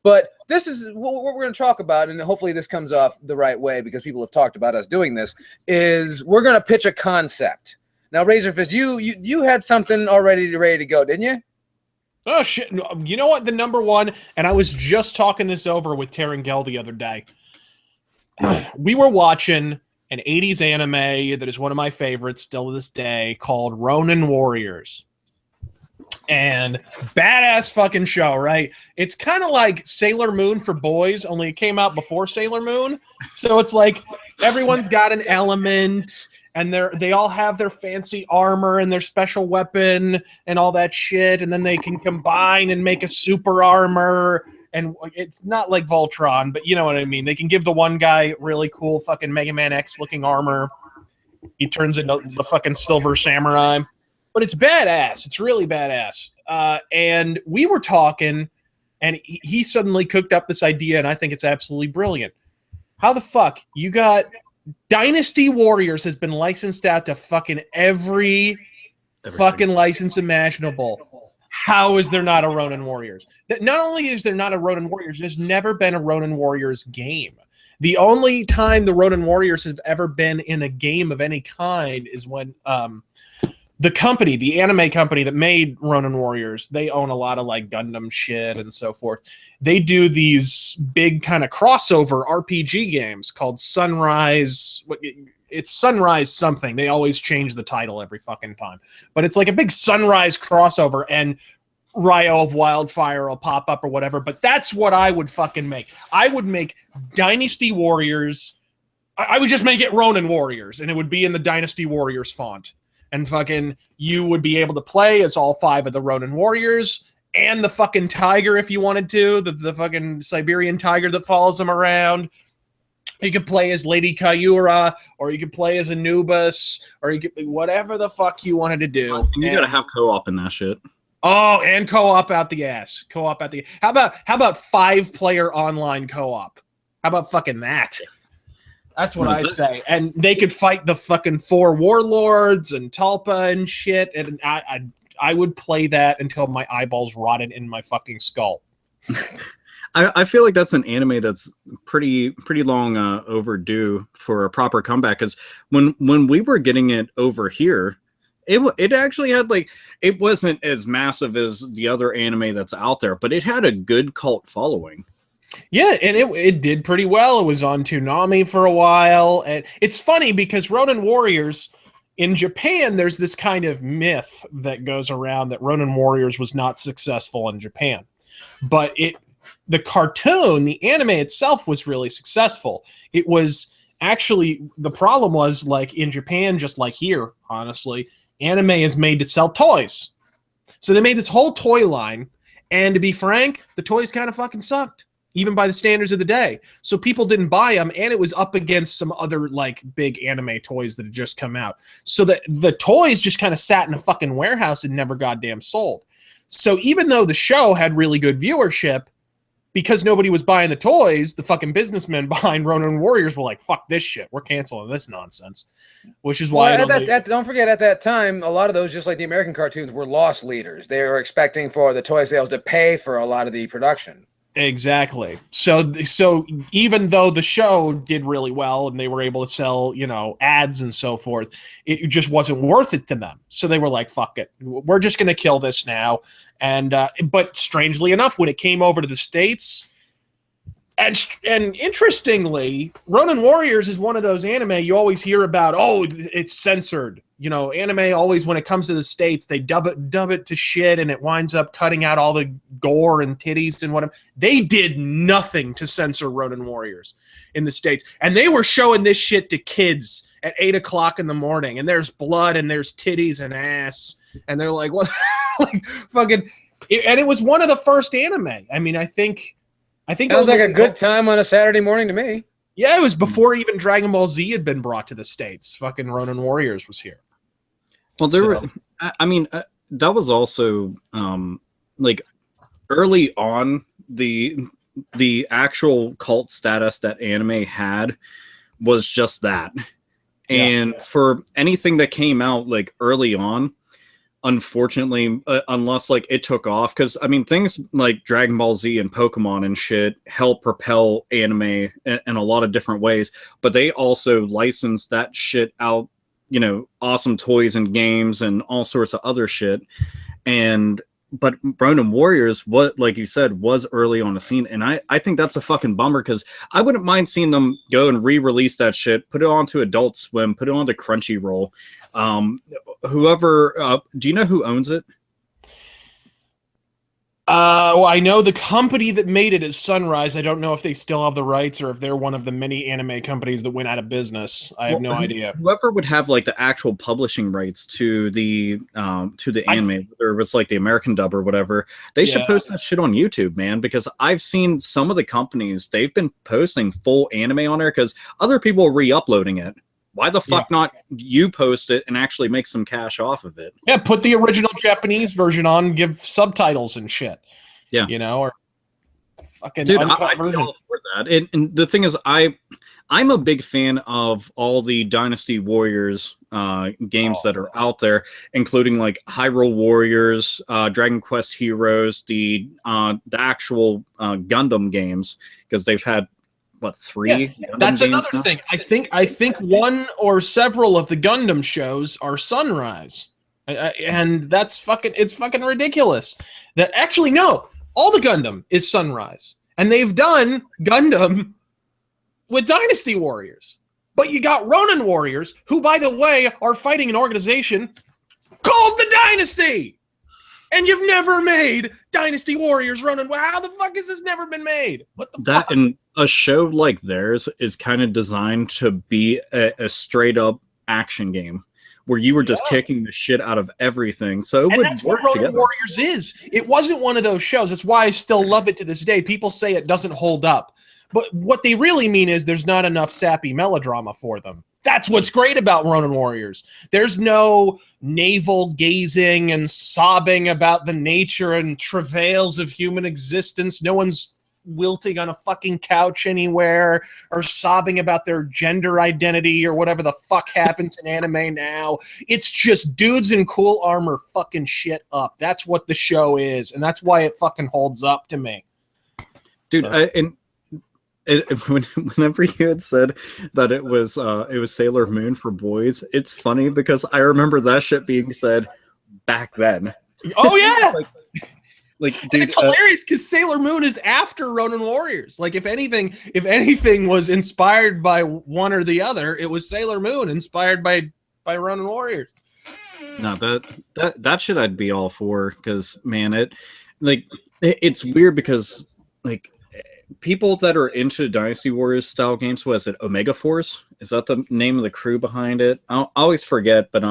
but this is what we're going to talk about, and hopefully this comes off the right way because people have talked about us doing this. Is we're going to pitch a concept. Now, Razor Fist, you had something already ready to go, didn't you? Oh, shit. You know what? The number one, and I was just talking this over with Terengel the other day. We were watching an 80s anime that is one of my favorites still to this day called Ronin Warriors. And badass fucking show, right? It's kind of like Sailor Moon for boys, only it came out before Sailor Moon. So it's like everyone's got an element... And they all have their fancy armor and their special weapon and all that shit. And then they can combine and make a super armor. And it's not like Voltron, but you know what I mean. They can give the one guy really cool fucking Mega Man X looking armor. He turns into the fucking Silver Samurai. But it's badass. It's really badass. And we were talking, and he suddenly cooked up this idea, and I think it's absolutely brilliant. How the fuck you got... Dynasty Warriors has been licensed out to fucking every fucking license imaginable. How is there not a Ronin Warriors? Not only is there not a Ronin Warriors, there's never been a Ronin Warriors game. The only time the Ronin Warriors have ever been in a game of any kind is when the anime company that made Ronin Warriors, they own a lot of like Gundam shit and so forth. They do these big kind of crossover RPG games called Sunrise. It's Sunrise something. They always change the title every fucking time. But it's like a big Sunrise crossover, and Ryo of Wildfire will pop up or whatever. But that's what I would fucking make. I would make Dynasty Warriors. I would just make it Ronin Warriors, and it would be in the Dynasty Warriors font. And fucking, you would be able to play as all 5 of the Ronin Warriors and the fucking tiger if you wanted to, the fucking Siberian tiger that follows them around. You could play as Lady Kayura, or you could play as Anubis, or you could whatever the fuck you wanted to do. And you gotta have co-op in that shit. Oh, and co-op out the ass. Co-op out the. How about 5-player online co-op? How about fucking that? That's what I say. And they could fight the fucking 4 warlords and Talpa and shit. And I would play that until my eyeballs rotted in my fucking skull. I feel like that's an anime that's pretty long overdue for a proper comeback. Because when we were getting it over here, it actually had like, it wasn't as massive as the other anime that's out there, but it had a good cult following. Yeah, and it did pretty well. It was on Toonami for a while, and it's funny because Ronin Warriors in Japan, there's this kind of myth that goes around that Ronin Warriors was not successful in Japan, but the cartoon, the anime itself was really successful. It was actually, the problem was, like in Japan, just like here, honestly, anime is made to sell toys. So they made this whole toy line, and to be frank, the toys kind of fucking sucked, even by the standards of the day. So people didn't buy them, and it was up against some other like big anime toys that had just come out. So that the toys just kind of sat in a fucking warehouse and never goddamn sold. So even though the show had really good viewership, because nobody was buying the toys, the fucking businessmen behind Ronin Warriors were like, fuck this shit. We're canceling this nonsense. Which is why... Well, don't forget, at that time, a lot of those, just like the American cartoons, were loss leaders. They were expecting for the toy sales to pay for a lot of the production. Exactly. So even though the show did really well and they were able to sell, ads and so forth, it just wasn't worth it to them. So they were like, fuck it. We're just going to kill this now. And but strangely enough, when it came over to the States, and interestingly, Ronin Warriors is one of those anime you always hear about, oh, it's censored. Anime always, when it comes to the States, they dub it to shit, and it winds up cutting out all the gore and titties and whatever. They did nothing to censor Ronin Warriors in the States. And they were showing this shit to kids at 8 o'clock in the morning, and there's blood and there's titties and ass. And they're like, what? Like, fucking, and it was one of the first anime. I mean, I think sounds like a good time on a Saturday morning to me. Yeah, it was before even Dragon Ball Z had been brought to the States. Fucking Ronin Warriors was here. Well, that was also like early on, the actual cult status that anime had was just that. And for anything that came out like early on, unfortunately, unless like it took off, because things like Dragon Ball Z and Pokemon and shit help propel anime in a lot of different ways, but they also licensed that shit out, awesome toys and games and all sorts of other shit. But Ronin Warriors, what, like you said, was early on the scene, and I think that's a fucking bummer, because I wouldn't mind seeing them go and re-release that shit, put it onto Adult Swim, put it onto Crunchyroll. Whoever, do you know who owns it? Well, I know the company that made it is Sunrise. I don't know if they still have the rights or if they're one of the many anime companies that went out of business. I have no idea. Whoever would have like the actual publishing rights to the anime, whether it was like the American dub or whatever, they should post that shit on YouTube, man. Because I've seen some of the companies, they've been posting full anime on there because other people are re-uploading it. Why the fuck not you post it and actually make some cash off of it? Yeah, put the original Japanese version on, give subtitles and shit. Yeah. Or fucking dude, uncut versions. For that. And the thing is, I'm a big fan of all the Dynasty Warriors games that are out there, including like Hyrule Warriors, Dragon Quest Heroes, the actual Gundam games, because they've had three? Yeah, that's another thing. I think one or several of the Gundam shows are Sunrise, and it's fucking ridiculous. That actually no, all the Gundam is Sunrise, and they've done Gundam with Dynasty Warriors. But you got Ronin Warriors, who, by the way, are fighting an organization called the Dynasty. And you've never made Dynasty Warriors Ronin. How the fuck has this never been made? What the fuck? And a show like theirs is kind of designed to be a straight up action game where you were just kicking the shit out of everything. So it would that's work what Ronin together. Warriors is. It wasn't one of those shows. That's why I still love it to this day. People say it doesn't hold up. But what they really mean is there's not enough sappy melodrama for them. That's what's great about Ronin Warriors. There's no navel gazing and sobbing about the nature and travails of human existence. No one's wilting on a fucking couch anywhere or sobbing about their gender identity or whatever the fuck happens in anime now. It's just dudes in cool armor fucking shit up. That's what the show is, and that's why it fucking holds up to me. dude. Whenever you had said that it was Sailor Moon for boys, it's funny because I remember that shit being said back then. Oh yeah. Dude, and it's hilarious because Sailor Moon is after Ronin Warriors. Like if anything was inspired by one or the other, it was Sailor Moon inspired by Ronin Warriors. No, that shit I'd be all for, because man, it's weird because like people that are into Dynasty Warriors style games, what is it, Omega Force? Is that the name of the crew behind it? I always forget, but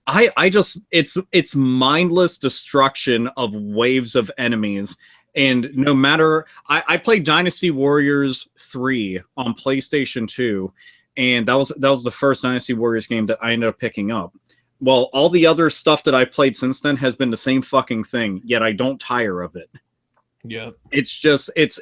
I just it's mindless destruction of waves of enemies. And no matter I played Dynasty Warriors 3 on PlayStation 2, and that was the first Dynasty Warriors game that I ended up picking up. Well, all the other stuff that I've played since then has been the same fucking thing, yet I don't tire of it. Yeah. It's just it's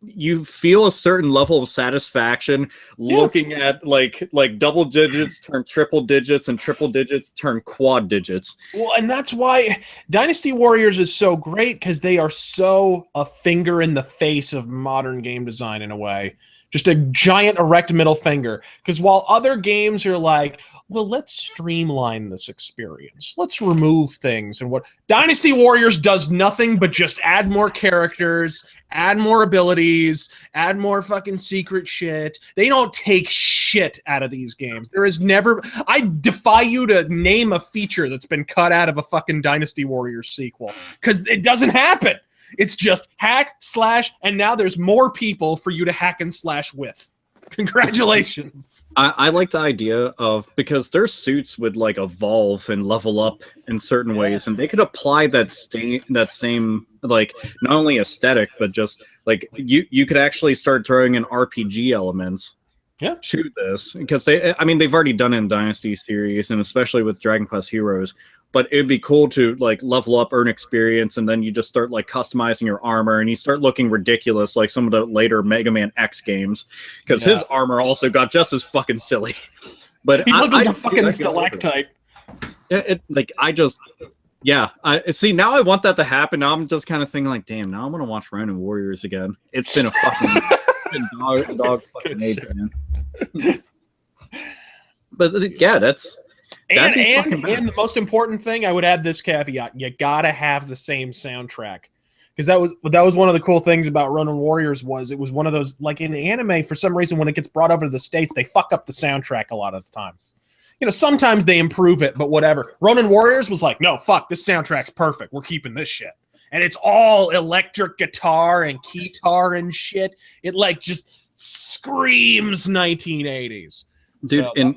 you feel a certain level of satisfaction looking at like double digits turn triple digits and triple digits turn quad digits. Well, and that's why Dynasty Warriors is so great, because they are so a finger in the face of modern game design in a way. Just a giant erect middle finger. Because while other games are like, well, let's streamline this experience. Let's remove things. And what Dynasty Warriors does nothing but just add more characters, add more abilities, add more fucking secret shit. They don't take shit out of these games. There is never... I defy you to name a feature that's been cut out of a fucking Dynasty Warriors sequel. Because it doesn't happen. It's just hack, slash, and now there's more people for you to hack and slash with. Congratulations. I like the idea of, because their suits would like evolve and level up in certain ways, and they could apply that same like not only aesthetic, but just like you could actually start throwing in RPG elements to this, because they've already done it in Dynasty series, and especially with Dragon Quest Heroes. But it'd be cool to like level up, earn experience, and then you just start like customizing your armor, and you start looking ridiculous like some of the later Mega Man X games, because his armor also got just as fucking silly. But he looked like a fucking stalactite. See, now I want that to happen. Now I'm just kind of thinking like, damn, now I'm gonna watch Ronin Warriors again. It's been a fucking dog fucking age, man. But yeah, that's. And the most important thing, I would add this caveat: you gotta have the same soundtrack, because that was one of the cool things about Ronin Warriors. Was it was one of those, like in anime, for some reason when it gets brought over to the States, they fuck up the soundtrack a lot of the times. You know, sometimes they improve it, but whatever. Ronin Warriors was like, no, fuck, this soundtrack's perfect. We're keeping this shit, and it's all electric guitar and keytar and shit. It like just screams 1980s, dude. So,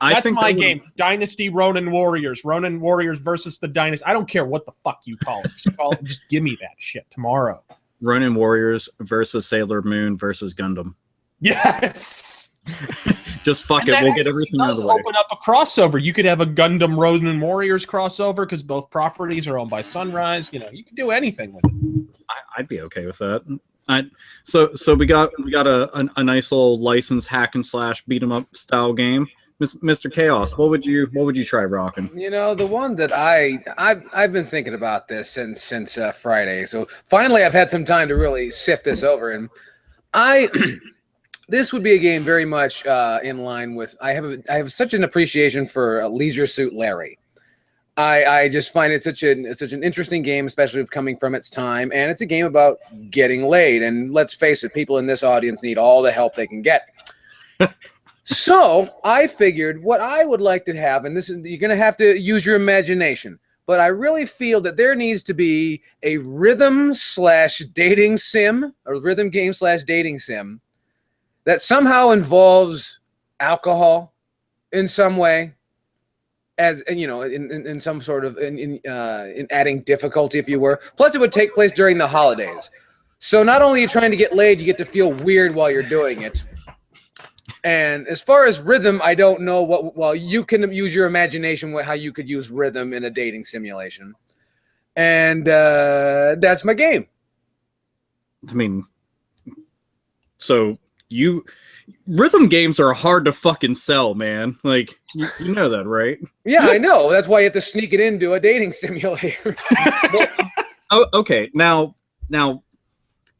that's my game. Dynasty Ronin Warriors. Ronin Warriors versus the Dynasty. I don't care what the fuck you call it. Just give me that shit tomorrow. Ronin Warriors versus Sailor Moon versus Gundam. Yes. Just fuck it. We'll get everything out of the way. Open up a crossover. You could have a Gundam Ronin Warriors crossover, because both properties are owned by Sunrise. You know, you can do anything with it. I'd be okay with that. So we got a nice little licensed hack and slash beat 'em up style game. Mr. Chaos, what would you try rocking? You know, the one that I've been thinking about this since Friday. So finally, I've had some time to really sift this over, and this would be a game very much in line with. I have such an appreciation for Leisure Suit Larry. I just find it such an interesting game, especially coming from its time, and it's a game about getting laid. And let's face it, people in this audience need all the help they can get. So I figured what I would like to have, and this is, you're going to have to use your imagination, but I really feel that there needs to be a rhythm/dating sim, or rhythm game/dating sim, that somehow involves alcohol in some way, as you know, in some sort of in adding difficulty, if you were. Plus, it would take place during the holidays, so not only are you trying to get laid, you get to feel weird while you're doing it. And as far as rhythm, I don't know what. Well, you can use your imagination with how you could use rhythm in a dating simulation, and that's my game. I mean, so rhythm games are hard to fucking sell, man. Like you know that, right? Yeah, I know. That's why you have to sneak it into a dating simulator. Well, okay, now.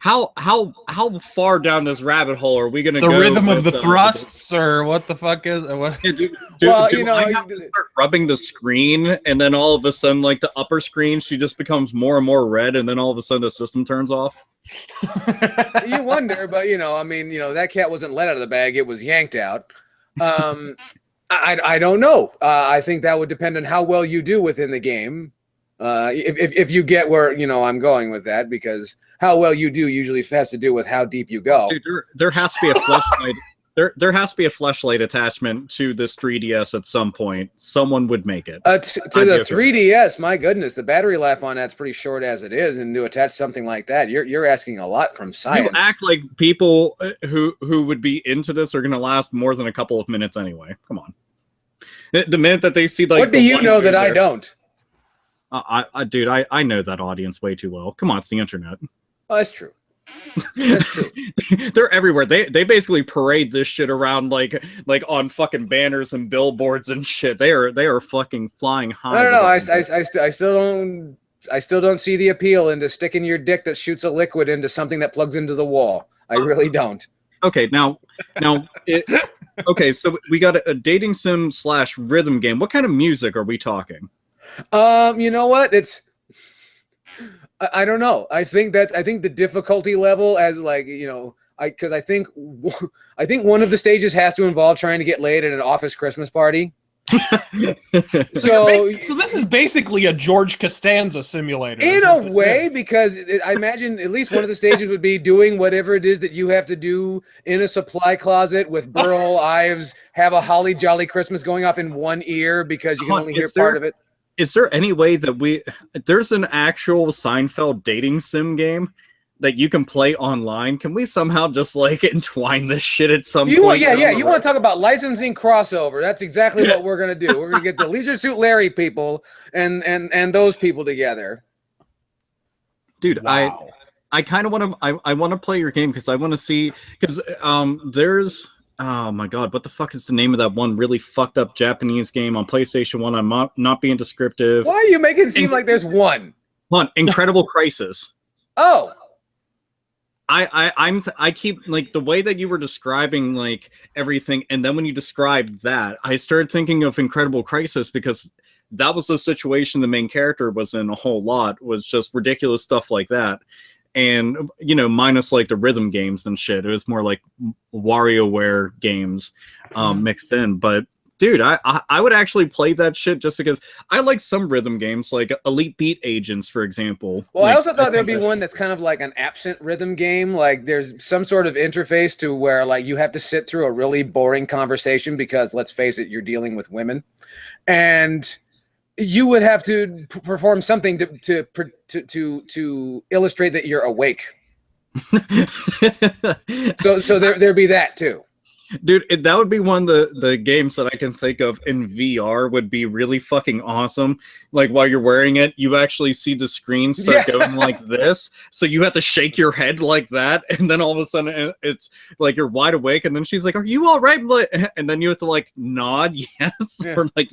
how far down this rabbit hole are we gonna go? The rhythm of with, the thrusts, or what the fuck is? What? Well, you know, I have to start rubbing the screen, and then all of a sudden, like the upper screen, she just becomes more and more red, and then all of a sudden the system turns off. You wonder, but you know, I mean, you know, that cat wasn't let out of the bag; it was yanked out. I don't know. I think that would depend on how well you do within the game. If you get where I'm going with that, because how well you do usually has to do with how deep you go. Dude, there has to be a flashlight. There has to be a flashlight attachment to this 3DS at some point. Someone would make it. To the 3DS, my goodness, the battery life on that's pretty short as it is, and to attach something like that, you're asking a lot from science. You act like people who would be into this are going to last more than a couple of minutes anyway. Come on. The minute that they see like, what do you know that I don't? Dude, I know that audience way too well. Come on, it's the internet. Oh, that's true. That's true. They're everywhere. They basically parade this shit around like on fucking banners and billboards and shit. They are fucking flying high. I don't know. I still don't see the appeal into sticking your dick that shoots a liquid into something that plugs into the wall. I really don't. Okay, okay, so we got a dating sim / rhythm game. What kind of music are we talking? You know what? I don't know. I think the difficulty level as because I think one of the stages has to involve trying to get laid at an office Christmas party. so this is basically a George Costanza simulator. In a way, because I imagine at least one of the stages would be doing whatever it is that you have to do in a supply closet with burl Ives, have a holly jolly Christmas going off in one ear because you can only hear part of it. Is there any way that there's an actual Seinfeld dating sim game that you can play online? Can we somehow just like entwine this shit at some point? Yeah. You want to talk about licensing crossover? That's exactly what we're gonna do. We're gonna get the Leisure Suit Larry people and those people together. Dude, wow. I kind of want to. I want to play your game because I want to see there's. Oh my god, what the fuck is the name of that one really fucked up Japanese game on PlayStation 1? I'm not being descriptive. Why are you making it seem like there's one? Incredible Crisis. Oh. I keep like the way that you were describing like everything, and then when you described that, I started thinking of Incredible Crisis because that was the situation the main character was in a whole lot, was just ridiculous stuff like that. And minus like the rhythm games and shit, it was more like WarioWare games mixed in. But dude, I would actually play that shit just because I like some rhythm games, like Elite Beat Agents, for example. Well, I also thought there'd be one that's kind of like an absent rhythm game. Like there's some sort of interface to where like you have to sit through a really boring conversation because let's face it, you're dealing with women, and you would have to perform something to illustrate that you're awake. so there'd be that too. Dude, that would be one of the games that I can think of in VR would be really fucking awesome. Like while you're wearing it, you actually see the screen start going like this. So you have to shake your head like that. And then all of a sudden it's like you're wide awake. And then she's like, "Are you all right?" And then you have to like nod yes or like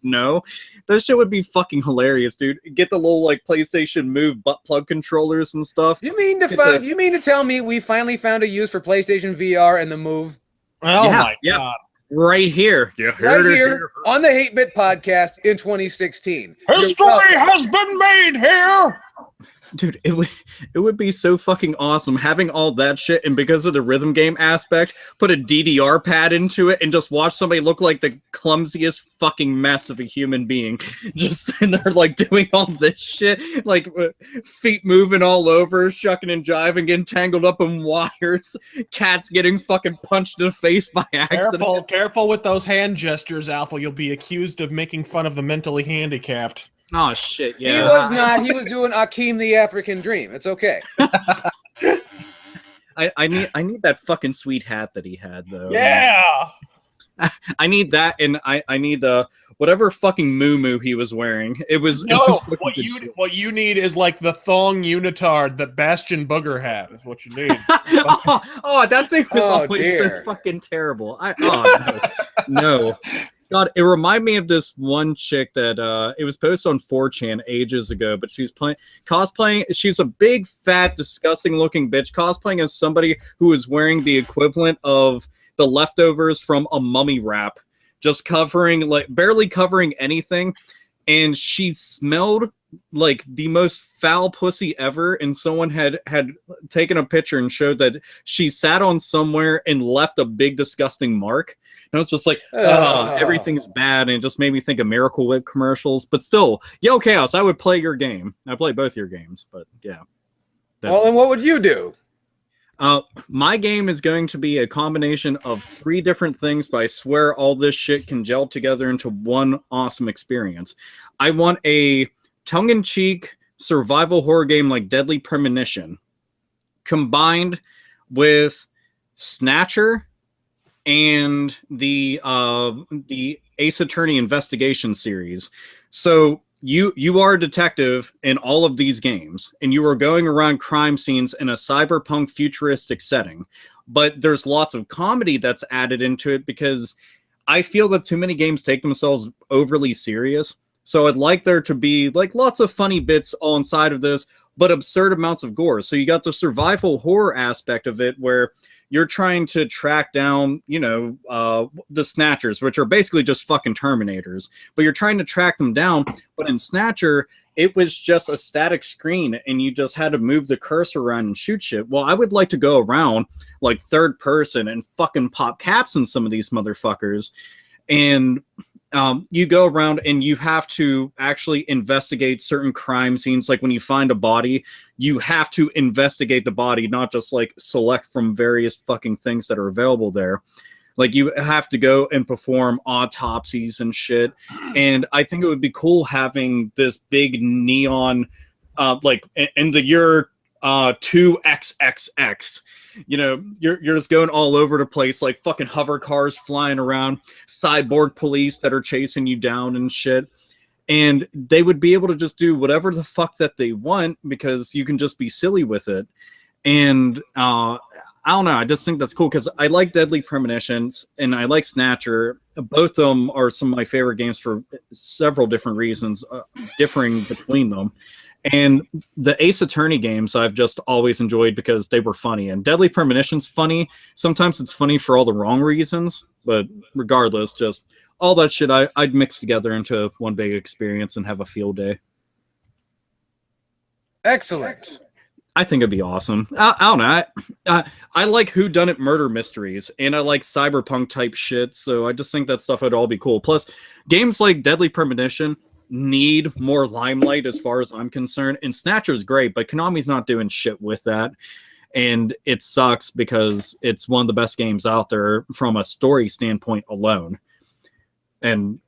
no. That shit would be fucking hilarious, dude. Get the little like PlayStation Move butt plug controllers and stuff. You mean to tell me we finally found a use for PlayStation VR and the Move? Oh my god. Right here. Yeah, right here on the Hate Bit podcast in 2016. History has been made here. Dude, it would be so fucking awesome having all that shit, and because of the rhythm game aspect, put a DDR pad into it and just watch somebody look like the clumsiest fucking mess of a human being. Just sitting there like doing all this shit, like feet moving all over, shucking and jiving, getting tangled up in wires, cats getting fucking punched in the face by accident. Careful with those hand gestures, Alpha. You'll be accused of making fun of the mentally handicapped. Oh shit! Yeah, he was not. He was doing Akeem the African Dream. It's okay. I need that fucking sweet hat that he had though. Yeah. I need that, and I need whatever fucking moo he was wearing. It was what you need is like the thong unitard that Bastion Booger had. Is what you need. oh, that thing was always so fucking terrible. No. God, it reminded me of this one chick that it was posted on 4chan ages ago, but she was cosplaying. She's a big, fat, disgusting-looking bitch cosplaying as somebody who was wearing the equivalent of the leftovers from a mummy wrap, just covering, like, barely covering anything. And she smelled like the most foul pussy ever, and someone had taken a picture and showed that she sat on somewhere and left a big disgusting mark. And it's just like, everything's bad, and it just made me think of Miracle Whip commercials. But still, Yo Chaos, I would play your game. I play both your games, but yeah. Well, and what would you do? My game is going to be a combination of 3 different things, but I swear all this shit can gel together into one awesome experience. I want a tongue-in-cheek survival horror game like Deadly Premonition, combined with Snatcher and the Ace Attorney investigation series. So you are a detective in all of these games, and you are going around crime scenes in a cyberpunk futuristic setting. But there's lots of comedy that's added into it because I feel that too many games take themselves overly serious. So I'd like there to be like lots of funny bits all inside of this, but absurd amounts of gore. So you got the survival horror aspect of it where you're trying to track down, the Snatchers, which are basically just fucking Terminators. But you're trying to track them down. But in Snatcher, it was just a static screen, and you just had to move the cursor around and shoot shit. Well, I would like to go around, like, third person and fucking pop caps in some of these motherfuckers. And you go around and you have to actually investigate certain crime scenes. Like when you find a body, you have to investigate the body, not just like select from various fucking things that are available there. Like you have to go and perform autopsies and shit. And I think it would be cool having this big neon, like in the year 2XXX. You're just going all over the place, like fucking hover cars flying around, cyborg police that are chasing you down and shit. And they would be able to just do whatever the fuck that they want because you can just be silly with it. And I don't know, I just think that's cool because I like Deadly Premonitions and I like Snatcher. Both of them are some of my favorite games for several different reasons, differing between them. And the Ace Attorney games I've just always enjoyed because they were funny. And Deadly Premonition's funny. Sometimes it's funny for all the wrong reasons. But regardless, just all that shit I'd mix together into one big experience and have a field day. Excellent. I think it'd be awesome. I don't know. I like whodunit murder mysteries, and I like cyberpunk type shit. So I just think that stuff would all be cool. Plus, games like Deadly Premonition need more limelight as far as I'm concerned. And Snatcher's great, but Konami's not doing shit with that. And it sucks because it's one of the best games out there from a story standpoint alone. And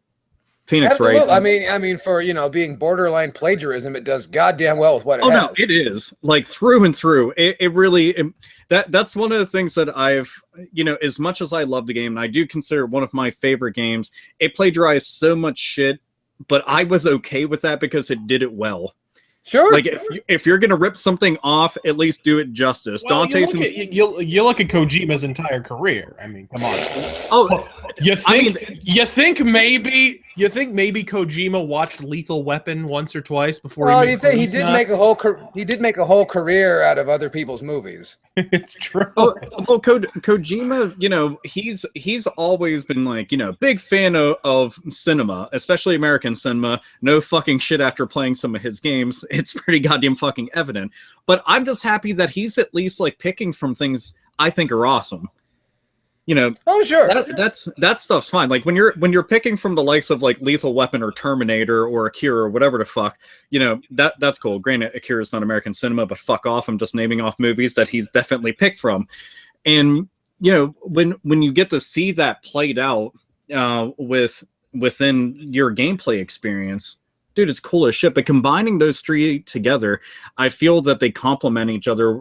Phoenix Absolutely. Wright. I mean, for being borderline plagiarism, it does goddamn well with what it has. No, it is like through and through. It really that's one of the things that I've as much as I love the game, and I do consider it one of my favorite games. It plagiarized so much shit, but I was okay with that because it did it well. Sure. Like if you're gonna rip something off, at least do it justice. Well, you look at Kojima's entire career. I mean, come on. Oh, you think maybe Kojima watched Lethal Weapon once or twice before? Well, you think he did make a whole career out of other people's movies. It's true. Well, Kojima, he's always been like, big fan of cinema, especially American cinema. No fucking shit after playing some of his games. It's pretty goddamn fucking evident. But I'm just happy that he's at least like picking from things I think are awesome. Oh sure. That stuff's fine. Like when you're picking from the likes of like Lethal Weapon or Terminator or Akira or whatever the fuck, that's cool. Granted, Akira's not American cinema, but fuck off. I'm just naming off movies that he's definitely picked from. And when you get to see that played out within your gameplay experience, dude, it's cool as shit. But combining those three together, I feel that they complement each other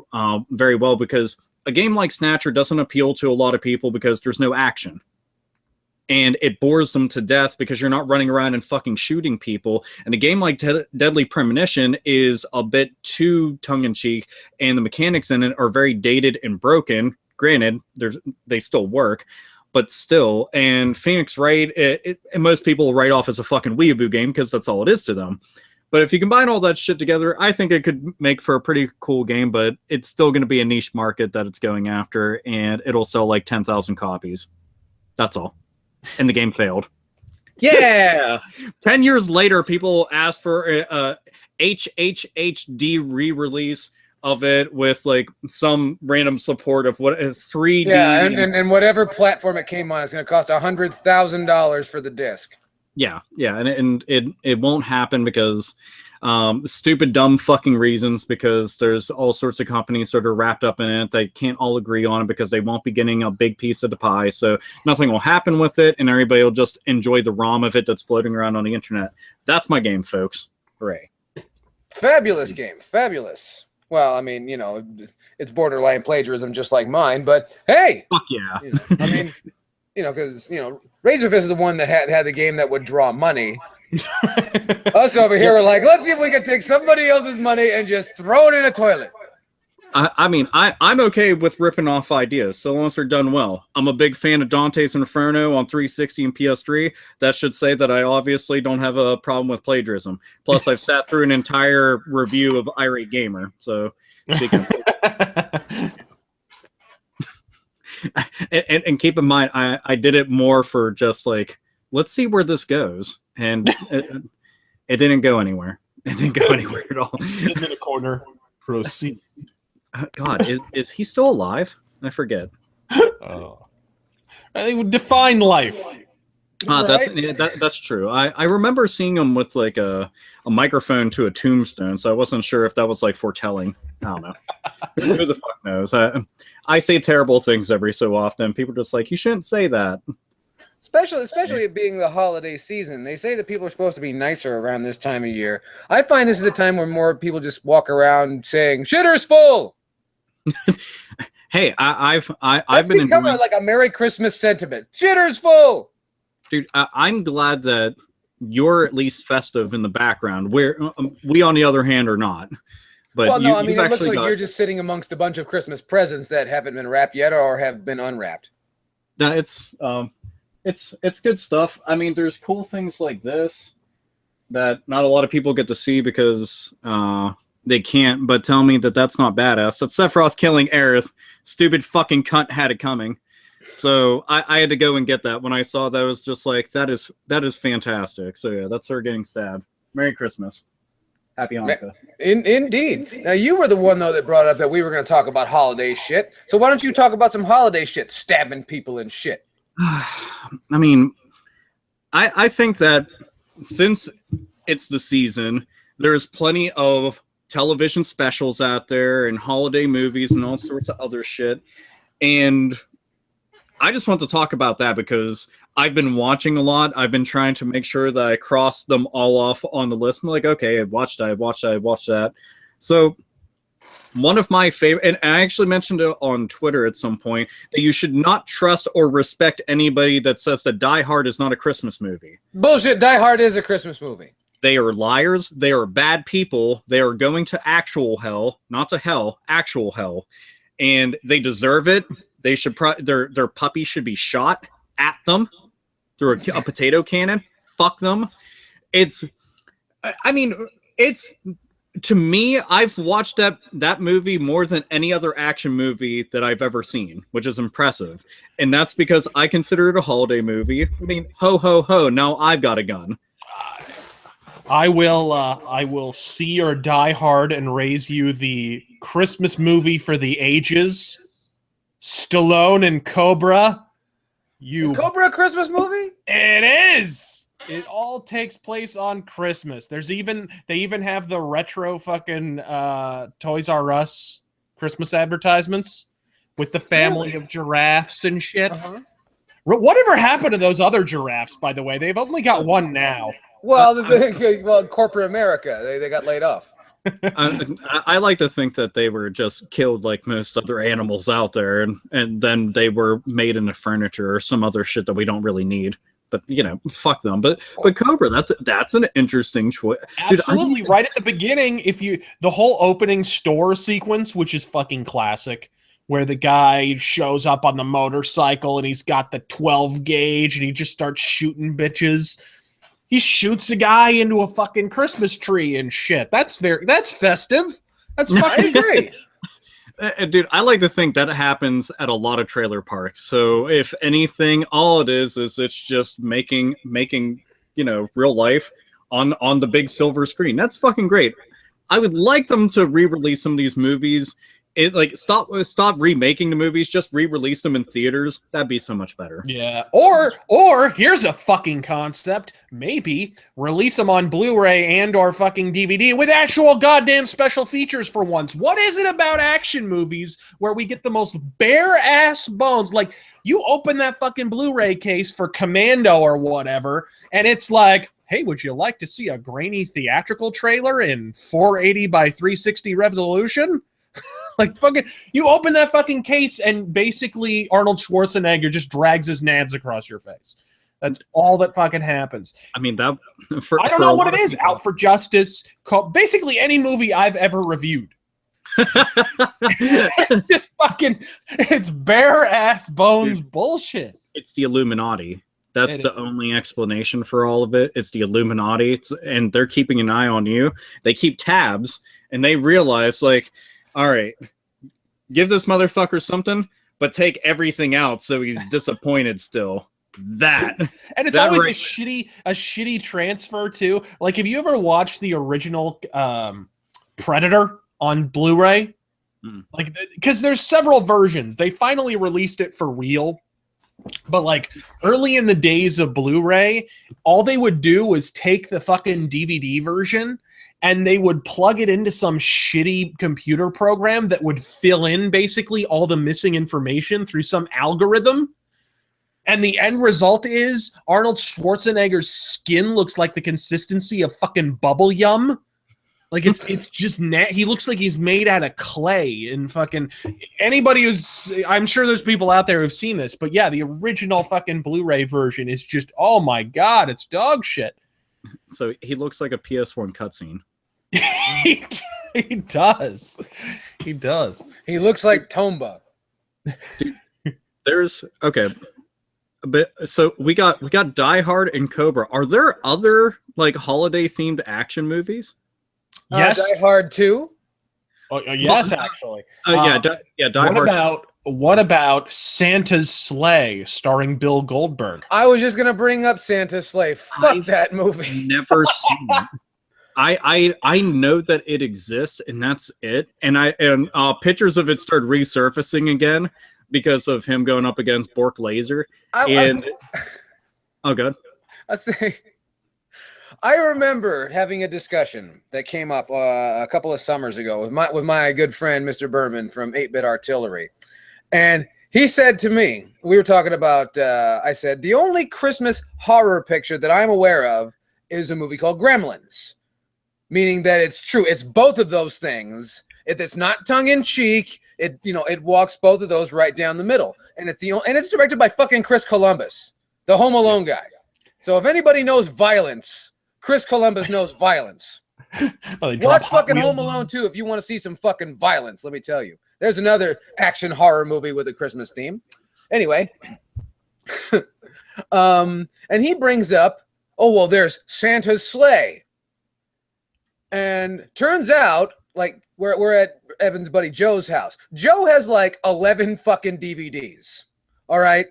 very well because a game like Snatcher doesn't appeal to a lot of people because there's no action. And it bores them to death because you're not running around and fucking shooting people. And a game like Deadly Premonition is a bit too tongue-in-cheek, and the mechanics in it are very dated and broken. Granted, they still work. but still. And Phoenix Wright, and most people write off as a fucking weeaboo game because that's all it is to them. But if you combine all that shit together, I think it could make for a pretty cool game, but it's still going to be a niche market that it's going after, and it'll sell like 10,000 copies. That's all. And the game failed. Yeah! 10 years later, people asked for a HHHD re-release of it with like some random support of what 3D. Yeah, and whatever platform it came on, it's going to cost $100,000 for the disc. Yeah, and it won't happen because stupid, dumb fucking reasons, because there's all sorts of companies that are wrapped up in it. They can't all agree on it because they won't be getting a big piece of the pie. So nothing will happen with it, and everybody will just enjoy the ROM of it that's floating around on the internet. That's my game, folks. Hooray. Fabulous game. Fabulous. Well, I mean, it's borderline plagiarism just like mine, but hey! Fuck yeah. I mean, because, Razorfist is the one that had the game that would draw money. Us over here are like, let's see if we can take somebody else's money and just throw it in a toilet. I'm okay with ripping off ideas so long as they're done well. I'm a big fan of Dante's Inferno on 360 and PS3. That should say that I obviously don't have a problem with plagiarism. Plus, I've sat through an entire review of Irate Gamer. So, speaking of and keep in mind, I did it more for just like, let's see where this goes. And it didn't go anywhere. It didn't go anywhere at all. In the corner. Proceed. God, is he still alive? I forget. Define life. Right? That's true. I remember seeing him with like a microphone to a tombstone, so I wasn't sure if that was like foretelling. I don't know. Who the fuck knows? I say terrible things every so often. People are just like, you shouldn't say that. Especially it being the holiday season. They say that people are supposed to be nicer around this time of year. I find this is a time where more people just walk around saying, "Shitter's full." Hey, I've That's been becoming like a Merry Christmas sentiment. Shitter's full. Dude, I'm glad that you're at least festive in the background. Where we, on the other hand, are not. But Well, no, I mean, it looks like you're just sitting amongst a bunch of Christmas presents that haven't been wrapped yet or have been unwrapped. No, it's good stuff. I mean, there's cool things like this that not a lot of people get to see because they can't. But tell me that that's not badass. That's Sephiroth killing Aerith. Stupid fucking cunt had it coming. So I had to go and get that. When I saw that, I was just like, that is fantastic. So yeah, that's her getting stabbed. Merry Christmas. Happy Hanukkah. Indeed. Now, you were the one, though, that brought up that we were going to talk about holiday shit. So why don't you talk about some holiday shit, stabbing people and shit? I mean, I think that since it's the season, there's plenty of television specials out there and holiday movies and all sorts of other shit. And I just want to talk about that because I've been watching a lot. I've been trying to make sure that I cross them all off on the list. I'm like, okay, I watched that. So one of my favorite, and I actually mentioned it on Twitter at some point, that you should not trust or respect anybody that says that Die Hard is not a Christmas movie. Bullshit. Die Hard is a Christmas movie. They are liars. They are bad people. They are going to actual hell, not to hell, actual hell. And they deserve it. They should their puppy should be shot at them through a potato cannon. Fuck them. To me, I've watched that movie more than any other action movie that I've ever seen, which is impressive. And that's because I consider it a holiday movie. I mean, ho ho ho, now I've got a gun. I will see or Die Hard and raise you the Christmas movie for the ages. Stallone and Cobra. Is Cobra a Christmas movie? It is. It all takes place on Christmas. They even have the retro fucking Toys R Us Christmas advertisements with the family of giraffes and shit. Uh-huh. Whatever happened to those other giraffes, by the way? They've only got one now. Well, corporate America, they got laid off. I like to think that they were just killed like most other animals out there, and then they were made into furniture or some other shit that we don't really need. But fuck them. But Cobra, that's an interesting choice. Absolutely. Right at the beginning, the whole opening store sequence, which is fucking classic, where the guy shows up on the motorcycle and he's got the 12 gauge and he just starts shooting bitches. He shoots a guy into a fucking Christmas tree and shit. That's festive. That's fucking great. Dude, I like to think that happens at a lot of trailer parks. So if anything, all it is it's just making real life on the big silver screen. That's fucking great. I would like them to re-release some of these movies. Stop remaking the movies, just re-release them in theaters. That'd be so much better. Yeah. Or here's a fucking concept. Maybe release them on Blu-ray and or fucking DVD with actual goddamn special features for once. What is it about action movies where we get the most bare ass bones? Like, you open that fucking Blu-ray case for Commando or whatever, and it's like, hey, would you like to see a grainy theatrical trailer in 480 by 360 resolution? Like, fucking, you open that fucking case and basically Arnold Schwarzenegger just drags his nads across your face. That's all that fucking happens. I mean, I don't know what it is. Out for Justice, basically any movie I've ever reviewed. It's just fucking, it's bare ass bones bullshit. It's the Illuminati. That's the only explanation for all of it. It's the Illuminati, and they're keeping an eye on you. They keep tabs, and they realize, like, all right, give this motherfucker something, but take everything out so he's disappointed still. And it's always a shitty transfer too. Like, have you ever watched the original Predator on Blu-ray? Like, because there's several versions. They finally released it for real. But like early in the days of Blu-ray, all they would do was take the fucking DVD version and they would plug it into some shitty computer program that would fill in basically all the missing information through some algorithm. And the end result is Arnold Schwarzenegger's skin looks like the consistency of fucking bubble yum. Like, it's just he looks like he's made out of clay. And fucking anybody I'm sure there's people out there who've seen this, but yeah, the original fucking Blu-ray version is just, oh my god, it's dog shit. So he looks like a PS1 cutscene. He does. He does. He looks like Tomba. Dude, but so we got Die Hard and Cobra. Are there other like holiday themed action movies? Yes. Die Hard 2? Yes, actually. Die Hard. What about Santa's Sleigh starring Bill Goldberg? I was just gonna bring up Santa's Sleigh. Fuck that movie. Never seen it. I know that it exists, and that's it. And pictures of it started resurfacing again because of him going up against Bork Laser. Oh, God. I remember having a discussion that came up a couple of summers ago with my good friend Mr. Berman from 8-Bit Artillery, and he said to me, we were talking about. I said the only Christmas horror picture that I'm aware of is a movie called Gremlins. Meaning that it's true. It's both of those things. It's not tongue in cheek. It walks both of those right down the middle. And it's directed by fucking Chris Columbus, the Home Alone guy. So if anybody knows violence, Chris Columbus knows violence. Watch fucking Home Alone 2 if you want to see some fucking violence. Let me tell you. There's another action horror movie with a Christmas theme. Anyway, and he brings up, there's Santa's Sleigh. And turns out, like, we're at Evan's buddy Joe's house. Joe has like 11 fucking DVDs. All right,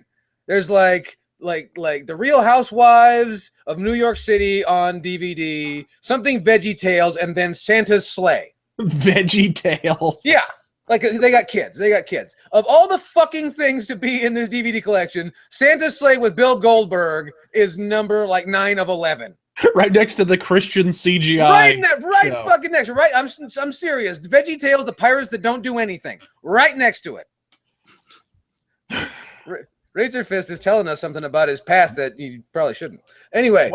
there's like the Real Housewives of New York City on DVD, something Veggie Tales, and then Santa's Sleigh. Veggie Tales. Yeah, like they got kids. Of all the fucking things to be in this DVD collection, Santa's Sleigh with Bill Goldberg is number like 9 of 11. Right next to the Christian CGI. Right fucking next. Right, I'm serious. Veggie Tales, the pirates that don't do anything. Right next to it. Razor Fist is telling us something about his past that you probably shouldn't. Anyway,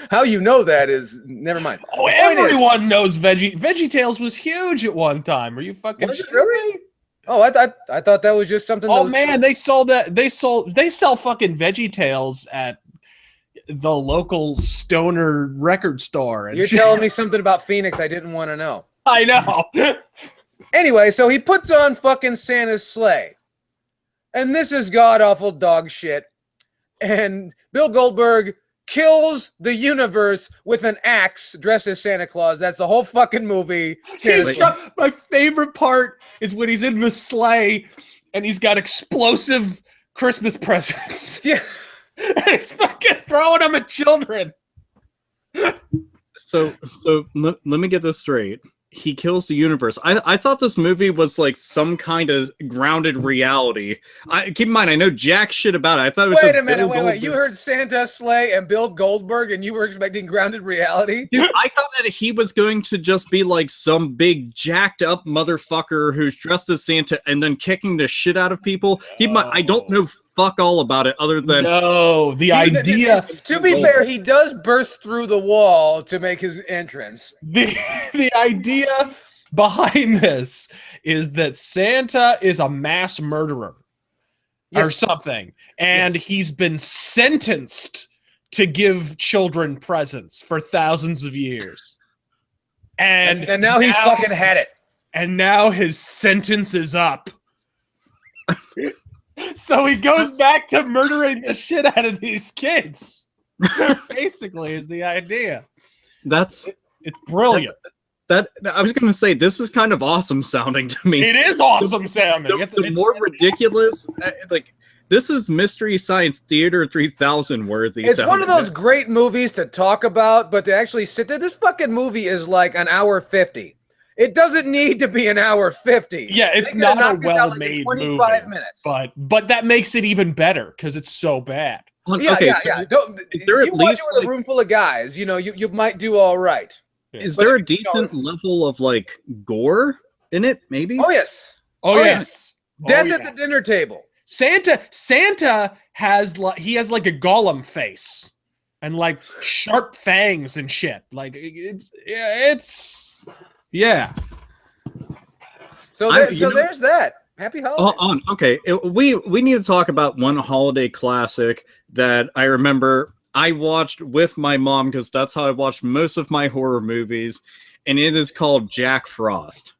how you know that is never mind. Oh, everyone knows Veggie Tales was huge at one time. Are you fucking really? Oh, I thought that was just something. Oh man, they sell fucking Veggie Tales at the local stoner record store. You're telling me something about Phoenix I didn't want to know. I know. Anyway, so he puts on fucking Santa's sleigh. And this is god-awful dog shit. And Bill Goldberg kills the universe with an axe dressed as Santa Claus. That's the whole fucking movie. My favorite part is when he's in the sleigh and he's got explosive Christmas presents. Yeah. And he's fucking throwing them at children. So let me get this straight. He kills the universe. I thought this movie was like some kind of grounded reality. Keep in mind, I know jack shit about it. I thought it was Wait just a minute, Bill wait. You heard Santa Sleigh and Bill Goldberg, and you were expecting grounded reality? Dude, I thought that he was going to just be like some big jacked up motherfucker who's dressed as Santa and then kicking the shit out of people. Keep in mind, I don't know fuck all about it other than the idea. To be fair, he does burst through the wall to make his entrance. The idea behind this is that Santa is a mass murderer or something, and he's been sentenced to give children presents for thousands of years. And now he's fucking had it. And now his sentence is up. So he goes back to murdering the shit out of these kids. Basically, is the idea. It's brilliant. That I was going to say, this is kind of awesome sounding to me. It is awesome sounding. It's more ridiculous. Like this is Mystery Science Theater 3000 worthy. It's one of those great movies to talk about, but to actually sit there. This fucking movie is like an hour 50. It doesn't need to be an hour 50. Yeah, it's not a well-made 25 movie, minutes. But that makes it even better because it's so bad. Yeah. Is there at least with a room full of guys? You know, you might do all right. Is there a decent level of like gore in it? Maybe. Oh yes. Yes. Death at the dinner table. Santa has like a golem face and like sharp fangs and shit. Like it's. Yeah. So there's that. Happy holidays. Okay. We need to talk about one holiday classic that I remember I watched with my mom because that's how I watched most of my horror movies, and it is called Jack Frost.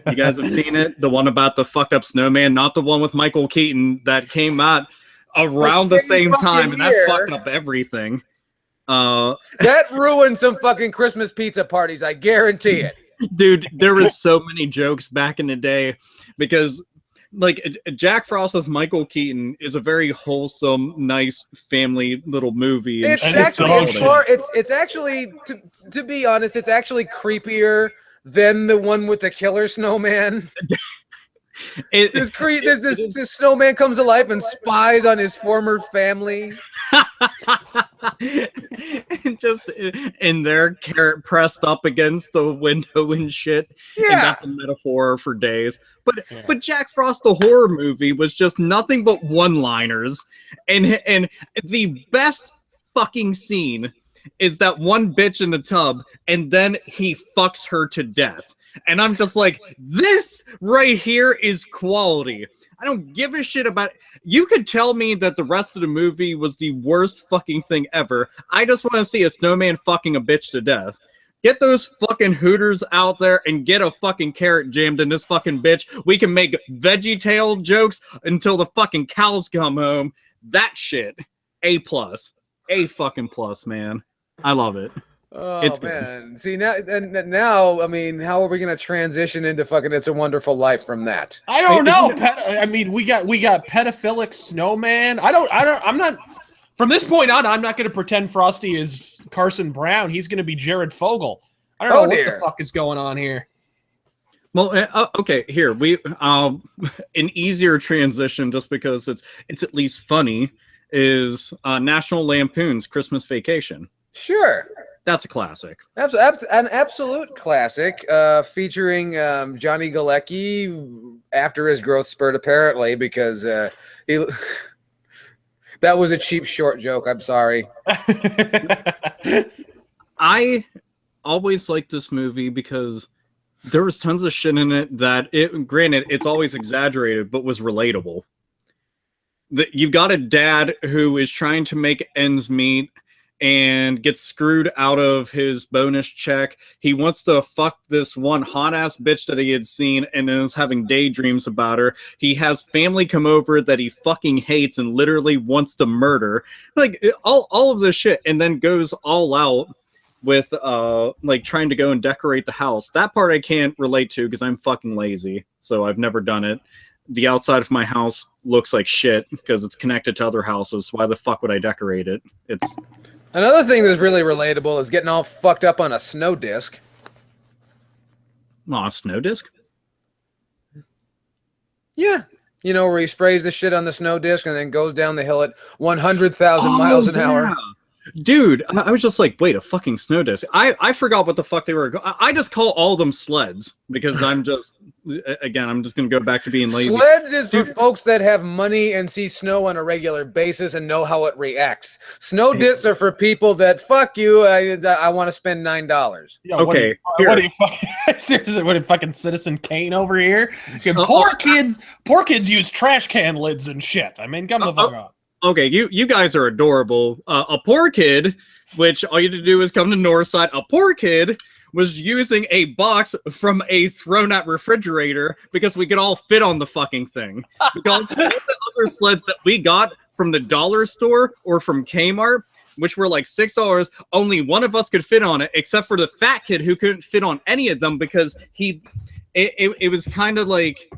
You guys have seen it? The one about the fucked up snowman, not the one with Michael Keaton that came out around the same time, and that fucked up everything. That ruined some fucking Christmas pizza parties, I guarantee it. Dude, there was so many jokes back in the day because like Jack Frost as Michael Keaton is a very wholesome, nice family little movie. It's actually to be honest, it's actually creepier than the one with the killer snowman. This snowman comes to life and spies on his former family. And just in their carrot pressed up against the window and shit. Yeah. And that's a metaphor for days. But Jack Frost, the horror movie, was just nothing but one-liners. And the best fucking scene is that one bitch in the tub, and then he fucks her to death. And I'm just like, this right here is quality. I don't give a shit about it. You could tell me that the rest of the movie was the worst fucking thing ever. I just want to see a snowman fucking a bitch to death. Get those fucking Hooters out there and get a fucking carrot jammed in this fucking bitch. We can make veggie tail jokes until the fucking cows come home. That shit. A+. A fucking plus, man. I love it. Oh, it's man. Good. See, now, I mean, how are we going to transition into fucking It's a Wonderful Life from that? I don't know. I mean, we got pedophilic snowman. I'm not, from this point on, I'm not going to pretend Frosty is Carson Brown. He's going to be Jared Fogle. I don't know what the fuck is going on here. Well, okay, here we an easier transition just because it's at least funny is National Lampoon's Christmas Vacation. Sure. That's a classic. An absolute classic, featuring Johnny Galecki after his growth spurt, apparently, because he that was a cheap short joke. I'm sorry. I always liked this movie because there was tons of shit in it that, granted, it's always exaggerated, but was relatable. You've got a dad who is trying to make ends meet, and gets screwed out of his bonus check. He wants to fuck this one hot ass bitch that he had seen and is having daydreams about her. He has family come over that he fucking hates and literally wants to murder. Like all of this shit, and then goes all out with like trying to go and decorate the house. That part I can't relate to because I'm fucking lazy, so I've never done it. The outside of my house looks like shit because it's connected to other houses. Why the fuck would I decorate it? It's Another thing that's really relatable is getting all fucked up on a snow disc. a snow disc. Yeah. You know, where he sprays the shit on the snow disc and then goes down the hill at 100,000 miles an hour. Dude, I was just like, wait, a fucking snow disc. I forgot what the fuck they were. I just call all of them sleds because I'm just, again, I'm just going to go back to being lazy. Sleds is for folks that have money and see snow on a regular basis and know how it reacts. Snow discs are for people that, fuck you, I want to spend $9. Yo, Okay. What are you fucking, seriously, what are you fucking Citizen Kane over here? Poor kids use trash can lids and shit. I mean, come the fuck on. Okay, you guys are adorable. A poor kid, which all you had to do is come to Northside. A poor kid was using a box from a thrown-out refrigerator because we could all fit on the fucking thing. Because all the other sleds that we got from the dollar store or from Kmart, which were like $6, only one of us could fit on it, except for the fat kid who couldn't fit on any of them because it was kind of like...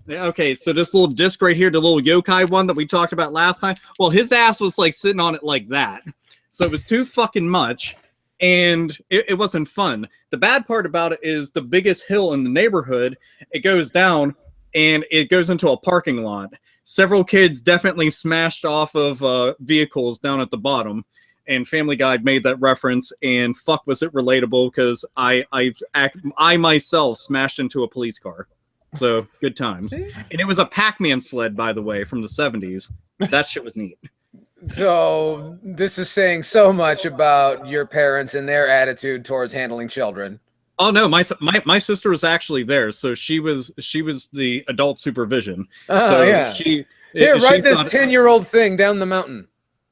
Okay, so this little disc right here, the little yokai one that we talked about last time, well, his ass was like sitting on it like that. So it was too fucking much, and it wasn't fun. The bad part about it is the biggest hill in the neighborhood, it goes down, and it goes into a parking lot. Several kids definitely smashed off of vehicles down at the bottom, and Family Guy made that reference, and fuck was it relatable, because I myself smashed into a police car. So, good times. And it was a Pac-Man sled, by the way, from the 70s. That shit was neat. So, this is saying so much about your parents and their attitude towards handling children. Oh, no, my sister was actually there, so she was the adult supervision. Oh, so yeah. Here, write this 10-year-old thing down the mountain.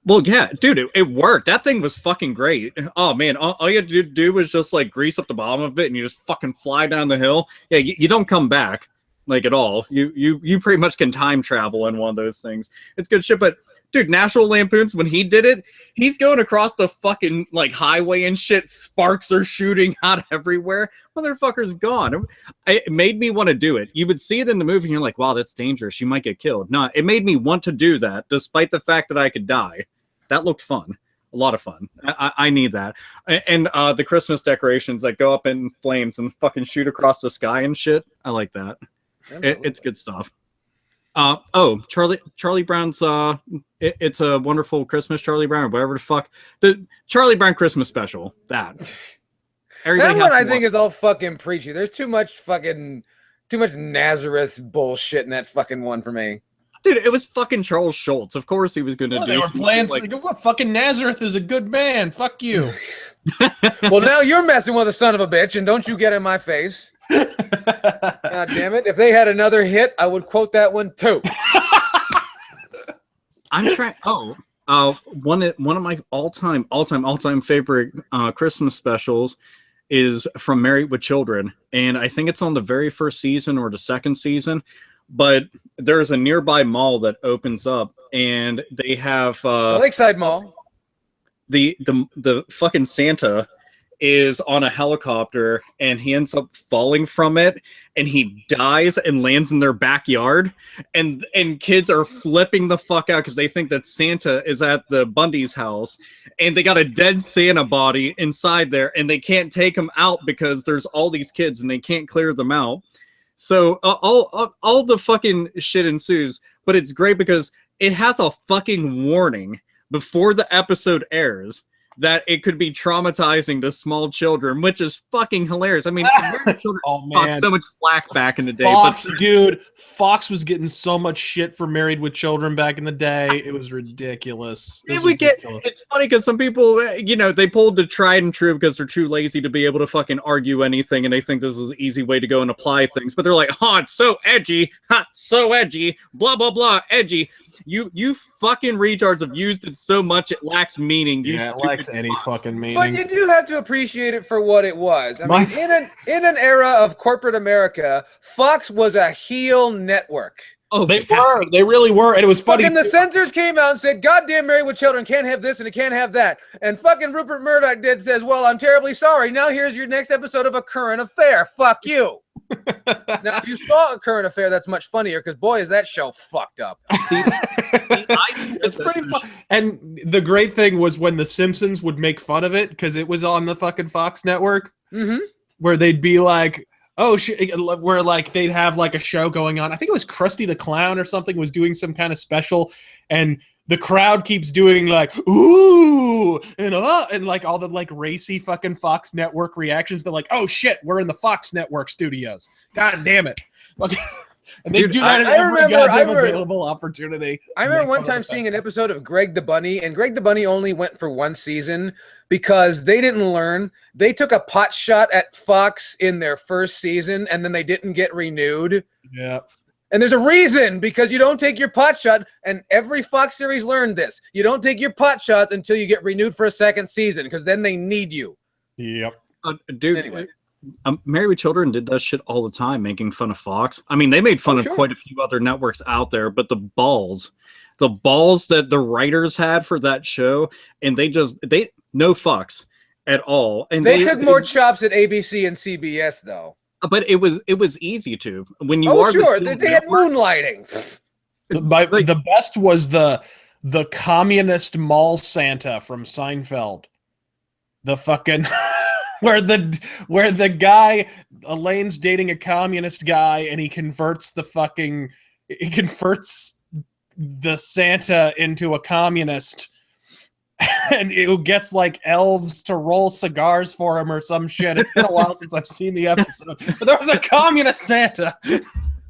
Well, yeah, dude, it worked. That thing was fucking great. Oh, man, all you had to do was just, like, grease up the bottom of it, and you just fucking fly down the hill. Yeah, you don't come back, like, at all. You pretty much can time travel in one of those things. It's good shit, but, dude, National Lampoons, when he did it, he's going across the fucking, like, highway and shit. Sparks are shooting out everywhere. Motherfucker's gone. It made me want to do it. You would see it in the movie, and you're like, wow, that's dangerous. You might get killed. No, it made me want to do that, despite the fact that I could die. That looked fun. A lot of fun. I need that. And the Christmas decorations that go up in flames and fucking shoot across the sky and shit. I like that. It's good stuff. Charlie Brown's It's a Wonderful Christmas, Charlie Brown, or whatever the fuck. The Charlie Brown Christmas special. That one I think is all fucking preachy. There's too much Nazareth bullshit in that fucking one for me. Dude, it was fucking Charles Schultz. Of course he was going to do. They were playing like, what fucking Nazareth is a good man. Fuck you. Well, now you're messing with a son of a bitch, and don't you get in my face. God damn it. If they had another hit, I would quote that one too. I'm trying. One of my all-time favorite Christmas specials is from Married with Children. And I think it's on the very first season or the second season. But there's a nearby mall that opens up, and they have Lakeside Mall. The fucking Santa is on a helicopter, and he ends up falling from it, and he dies and lands in their backyard, and kids are flipping the fuck out because they think that Santa is at the Bundy's house, and they got a dead Santa body inside there, and they can't take him out because there's all these kids, and they can't clear them out. So all the fucking shit ensues, but it's great because it has a fucking warning before the episode airs that it could be traumatizing to small children, which is fucking hilarious. I mean, children got so much flack back in the day. Fox was getting so much shit for Married with Children back in the day. It was ridiculous. It's funny because some people, they pulled the tried and true because they're too lazy to be able to fucking argue anything, and they think this is an easy way to go and apply things. But they're like, it's so edgy, blah, blah, blah, edgy. You fucking retards have used it so much it lacks meaning. You Yeah, it lacks any fucking meaning. But you do have to appreciate it for what it was. I mean, in an era of corporate America, Fox was a heel network. Oh, They were. They really were. And it was funny. Fucking the censors came out and said, "Goddamn, Married with Children can't have this and it can't have that." And fucking Rupert Murdoch says, "Well, I'm terribly sorry. Now here's your next episode of A Current Affair. Fuck you." Now, if you saw A Current Affair, that's much funnier because boy, is that show fucked up. It's pretty fun. And the great thing was when The Simpsons would make fun of it because it was on the fucking Fox network, where they'd be like, oh, where like they'd have like a show going on. I think it was Krusty the Clown or something was doing some kind of special, and the crowd keeps doing like ooh and like all the like racy fucking Fox network reactions. They're like, oh shit, we're in the Fox network studios. God damn it. And they do that at every goddamn available opportunity. I remember one time seeing an episode of Greg the Bunny, and Greg the Bunny only went for one season because they didn't learn. They took a pot shot at Fox in their first season, and then they didn't get renewed. Yeah. And there's a reason, because you don't take your pot shot, and every Fox series learned this. You don't take your pot shots until you get renewed for a second season, because then they need you. Yep. Dude, anyway. Married with Children did that shit all the time, making fun of Fox. I mean, they made fun of quite a few other networks out there, but the balls that the writers had for that show, and they no fucks at all. And they took more chops at ABC and CBS though. But it was easy to when you they had moonlighting. The best was the communist mall Santa from Seinfeld. The fucking where the guy Elaine's dating a communist guy and he converts the Santa into a communist, and it gets like elves to roll cigars for him or some shit. It's been a while since I've seen the episode, but there was a communist Santa.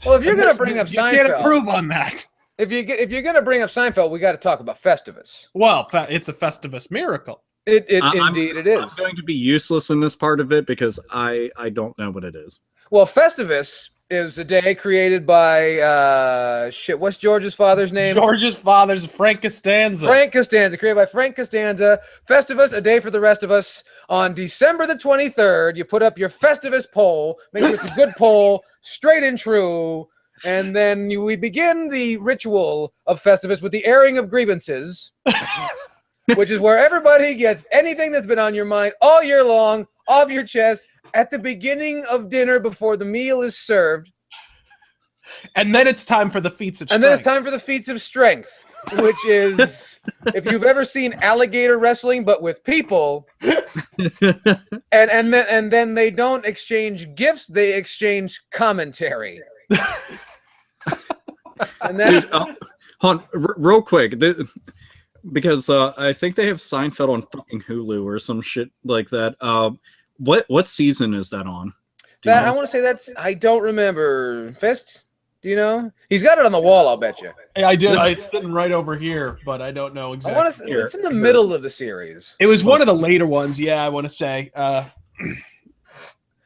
Well, if you're gonna bring up Seinfeld, you can't improve on that. If you're gonna bring up Seinfeld, we got to talk about Festivus. Well, it's a Festivus miracle. Indeed it is. I'm going to be useless in this part of it because I don't know what it is. Well, Festivus is a day created by what's George's father's name? George's father's Frank Costanza. Frank Costanza, created by Frank Costanza. Festivus, a day for the rest of us. On December the 23rd, you put up your Festivus poll. Make sure it's a good poll, straight and true. And then we begin the ritual of Festivus with the airing of grievances. Which is where everybody gets anything that's been on your mind all year long off your chest at the beginning of dinner before the meal is served. And then it's time for the feats of strength. And then it's time for the feats of strength, which is, if you've ever seen alligator wrestling, but with people, and then they don't exchange gifts, they exchange commentary. And that's hold on, real quick. Because I think they have Seinfeld on fucking Hulu or some shit like that. What season is that on? I want to say I don't remember. Fist? Do you know? He's got it on the wall, I'll bet you. Hey, I did. It's sitting right over here, but I don't know exactly. I want to say it's in the middle of the series. It was one of the later ones, yeah, I want to say.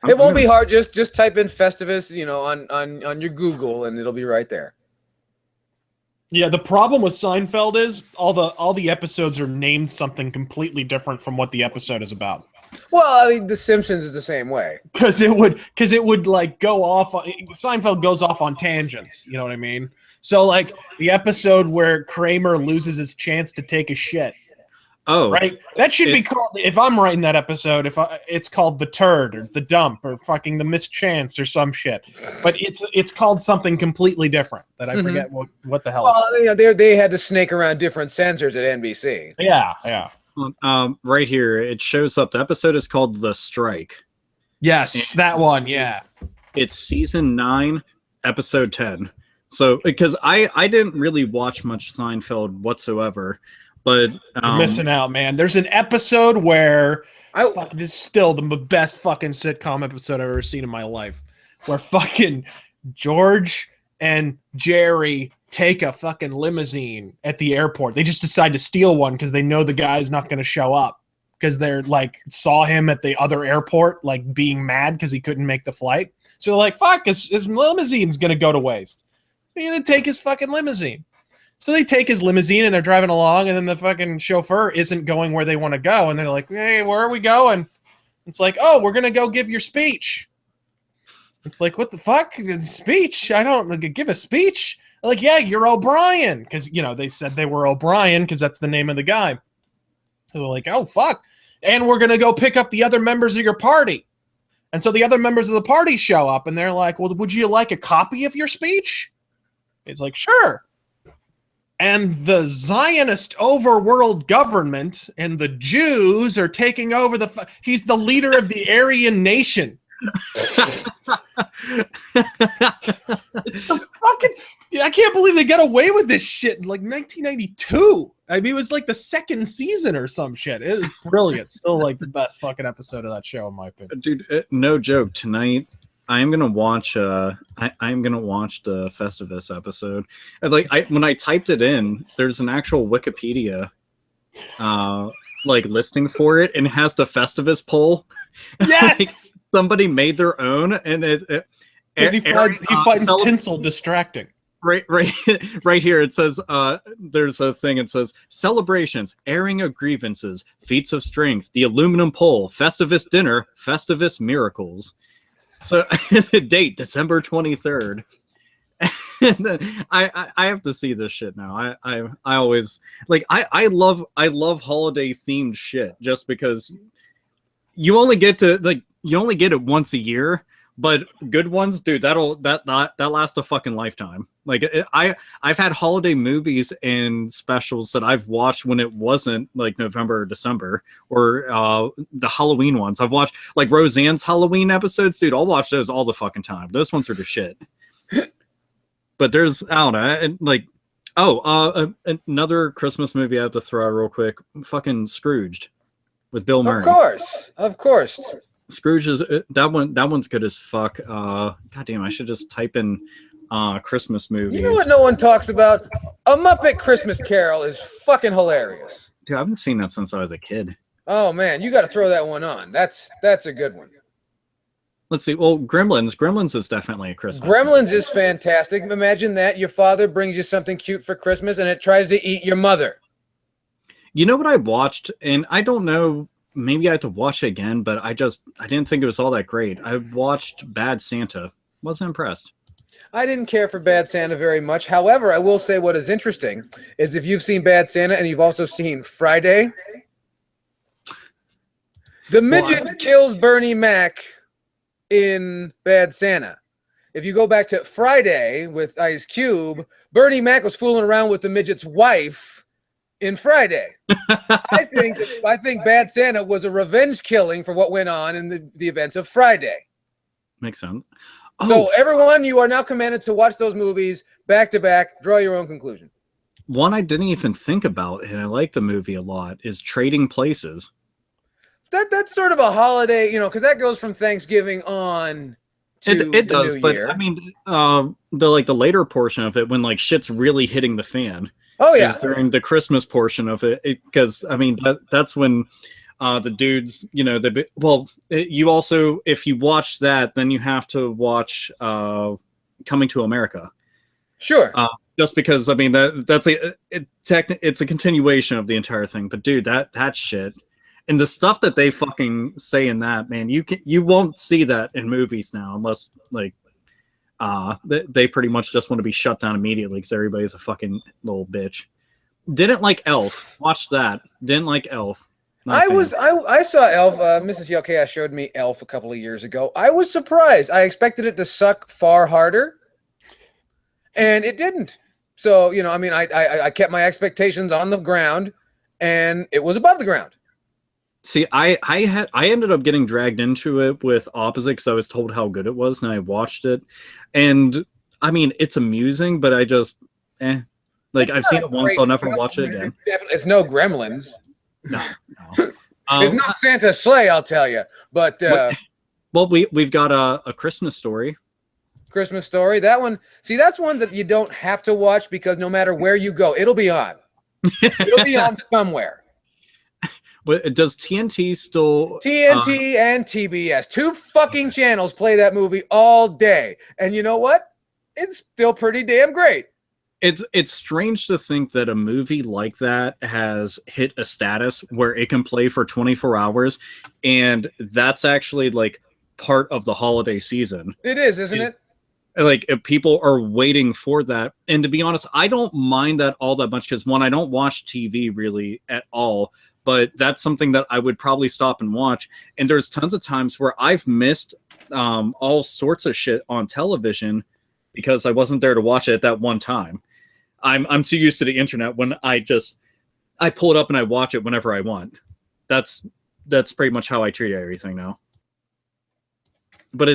It won't be hard. Just type in Festivus, on your Google, and it'll be right there. Yeah, the problem with Seinfeld is all the episodes are named something completely different from what the episode is about. Well, I mean, The Simpsons is the same way. Because it would like go off. Seinfeld goes off on tangents. You know what I mean? So like the episode where Kramer loses his chance to take a shit. Oh, right. That should be called. If I'm writing that episode, it's called The Turd or The Dump or fucking The Mischance or some shit. But it's called something completely different that I forget what the hell. Well, they had to snake around different censors at NBC. Yeah. Right here, it shows up. The episode is called The Strike. Yes, that one. Yeah. It's season 9, episode 10. So because I didn't really watch much Seinfeld whatsoever. But you're missing out, man. There's an episode where this is still the best fucking sitcom episode I've ever seen in my life, where fucking George and Jerry take a fucking limousine at the airport. They just decide to steal one because they know the guy's not going to show up because they're like saw him at the other airport like being mad because he couldn't make the flight. So they're like, fuck, his limousine's going to go to waste. He's going to take his fucking limousine. So they take his limousine and they're driving along, and then the fucking chauffeur isn't going where they want to go, and they're like, "Hey, where are we going?" It's like, "Oh, we're gonna go give your speech." It's like, what the fuck? Speech? I don't give a speech. They're like, yeah, you're O'Brien, because they said they were O'Brien because that's the name of the guy. So they're like, oh fuck, and we're gonna go pick up the other members of your party. And so the other members of the party show up, and they're like, well, would you like a copy of your speech? It's like, sure. And the Zionist overworld government and the Jews are taking over he's the leader of the Aryan nation. It's the fucking... I can't believe they got away with this shit in like 1992. I mean, it was like the second season or some shit. It was brilliant. Still like the best fucking episode of that show, in my opinion. Dude, no joke. Tonight, I'm gonna watch. I'm gonna watch the Festivus episode. And when I typed it in, there's an actual Wikipedia, listing for it, and it has the Festivus poll. Yes, somebody made their own, and because he finds tinsel distracting. Right here. It says, there's a thing. It says celebrations, airing of grievances, feats of strength, the aluminum pole, Festivus dinner, Festivus miracles. So date December 23rd. And then I have to see this shit now. I always I love holiday themed shit just because you only get it once a year. But good ones, dude, that lasts a fucking lifetime. I've had holiday movies and specials that I've watched when it wasn't like November or December, or the Halloween ones. I've watched like Roseanne's Halloween episodes, dude. I'll watch those all the fucking time. Those ones are the shit. But there's, I don't know, another Christmas movie I have to throw out real quick. Fucking Scrooged with Bill Murray. Of course. Scrooge is that one's good as fuck. God damn, I should just type in Christmas movies. You know what no one talks about? A Muppet Christmas Carol is fucking hilarious. Dude, I haven't seen that since I was a kid. Oh man, you got to throw that one on. That's a good one. Let's see. Well, Gremlins is definitely a Christmas Gremlins movie. is fantastic. Imagine that your father brings you something cute for Christmas and it tries to eat your mother. You know what I watched, and I don't know. Maybe I have to watch it again, but I didn't think it was all that great. I watched Bad Santa. Wasn't impressed. I didn't care for Bad Santa very much. However, I will say what is interesting is if you've seen Bad Santa and you've also seen Friday, the midget kills Bernie Mac in Bad Santa. If you go back to Friday with Ice Cube, Bernie Mac was fooling around with the midget's wife in Friday. I think Bad Santa was a revenge killing for what went on in the events of Friday. Makes sense. So everyone, you are now commanded to watch those movies back to back. Draw your own conclusion. One I didn't even think about, and I like the movie a lot, is Trading Places. That's sort of a holiday, because that goes from Thanksgiving on to it does, New but Year. I mean, the later portion of it, when shit's really hitting the fan. Oh yeah, during the Christmas portion of it, because I mean that's when the dudes, you also, if you watch that, then you have to watch Coming to America. Sure. Just because I mean it's a continuation of the entire thing. But dude, that shit and the stuff that they fucking say in that, man, you won't see that in movies now unless they pretty much just want to be shut down immediately because everybody's a fucking little bitch. Didn't like Elf. Watched that. Didn't like Elf. I saw Elf. Mrs. Yelkash showed me Elf a couple of years ago. I was surprised. I expected it to suck far harder, and it didn't. So I kept my expectations on the ground, and it was above the ground. See, I ended up getting dragged into it with opposite because I was told how good it was, and I watched it, and I mean it's amusing, but I just I've seen it once, I'll never watch it again. It's no Gremlins. No. It's not Santa's sleigh, I'll tell you. But well, we've got a Christmas Story. Christmas Story. That one. See, that's one that you don't have to watch because no matter where you go, it'll be on. It'll be on somewhere. But does TNT still... TNT and TBS. 2 fucking channels play that movie all day. And you know what? It's still pretty damn great. It's strange to think that a movie like that has hit a status where it can play for 24 hours, and that's actually like part of the holiday season. It is, isn't it? Like people are waiting for that. And to be honest, I don't mind that all that much because, one, I don't watch TV really at all, but that's something that I would probably stop and watch. And there's tons of times where I've missed all sorts of shit on television because I wasn't there to watch it at that one time. I'm too used to the internet when I pull it up and I watch it whenever I want. That's pretty much how I treat everything now. But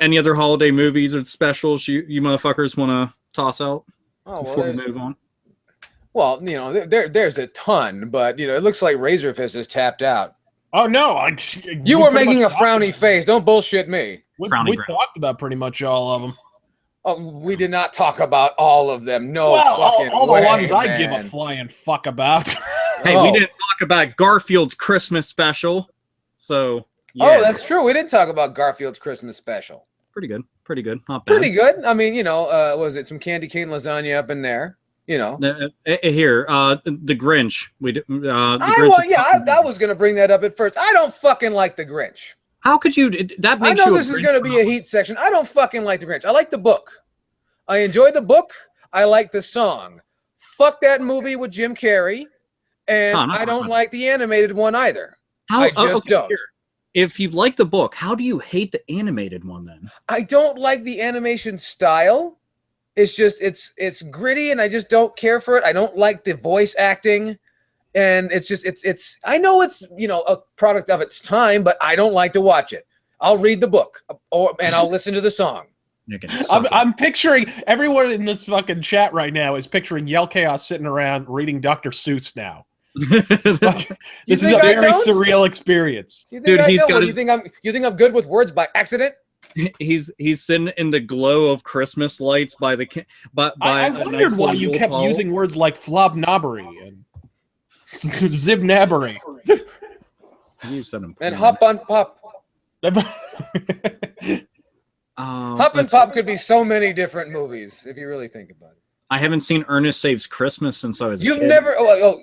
any other holiday movies or specials you motherfuckers want to toss out before we move on? Well, there's a ton, but it looks like Razorfist is tapped out. Oh no! You were making a frowny face. Don't bullshit me. We talked about pretty much all of them. Oh, we did not talk about all of them. No, fucking all the way, ones man. I give a flying fuck about. Hey, we didn't talk about Garfield's Christmas special, so. Yeah. Oh, that's true. We didn't talk about Garfield's Christmas special. Pretty good. Not bad. Pretty good. I mean, was it some candy cane lasagna up in there? Here, the Grinch. I was going to bring that up at first. I don't fucking like the Grinch. How could you? That makes I know this is going to be a heat section. I don't fucking like the Grinch. I like the book. I enjoy the book. I like the song. Fuck that movie with Jim Carrey. And I don't like the animated one either. I just don't. If you like the book, how do you hate the animated one then? I don't like the animation style. It's just it's gritty and I just don't care for it. I don't like the voice acting. And it's I know it's a product of its time, but I don't like to watch it. I'll read the book and I'll listen to the song. I'm picturing everyone in this fucking chat right now is picturing Yell Chaos sitting around reading Dr. Seuss now. This is a very surreal experience. Dude, you think I'm good with words by accident? He's sitting in the glow of Christmas lights by the I wondered why you kept using words like flobnobbery and zibnabbery. You said them. And hop on pop. Hop and Pop could be so many different movies if you really think about it. I haven't seen Ernest Saves Christmas since I was. You've never?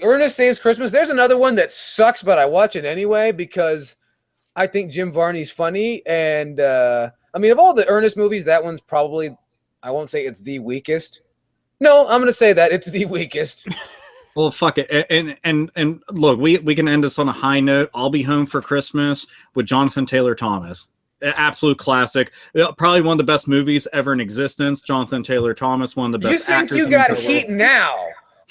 Ernest Saves Christmas. There's another one that sucks, but I watch it anyway because I think Jim Varney's funny. And I mean, of all the Ernest movies, that one's probably, I won't say it's the weakest. No, I'm going to say that it's the weakest. Well, fuck it. And look, we can end this on a high note. I'll Be Home for Christmas with Jonathan Taylor Thomas. Absolute classic. Probably one of the best movies ever in existence. Jonathan Taylor Thomas, one of the best actors. You think you got heat now?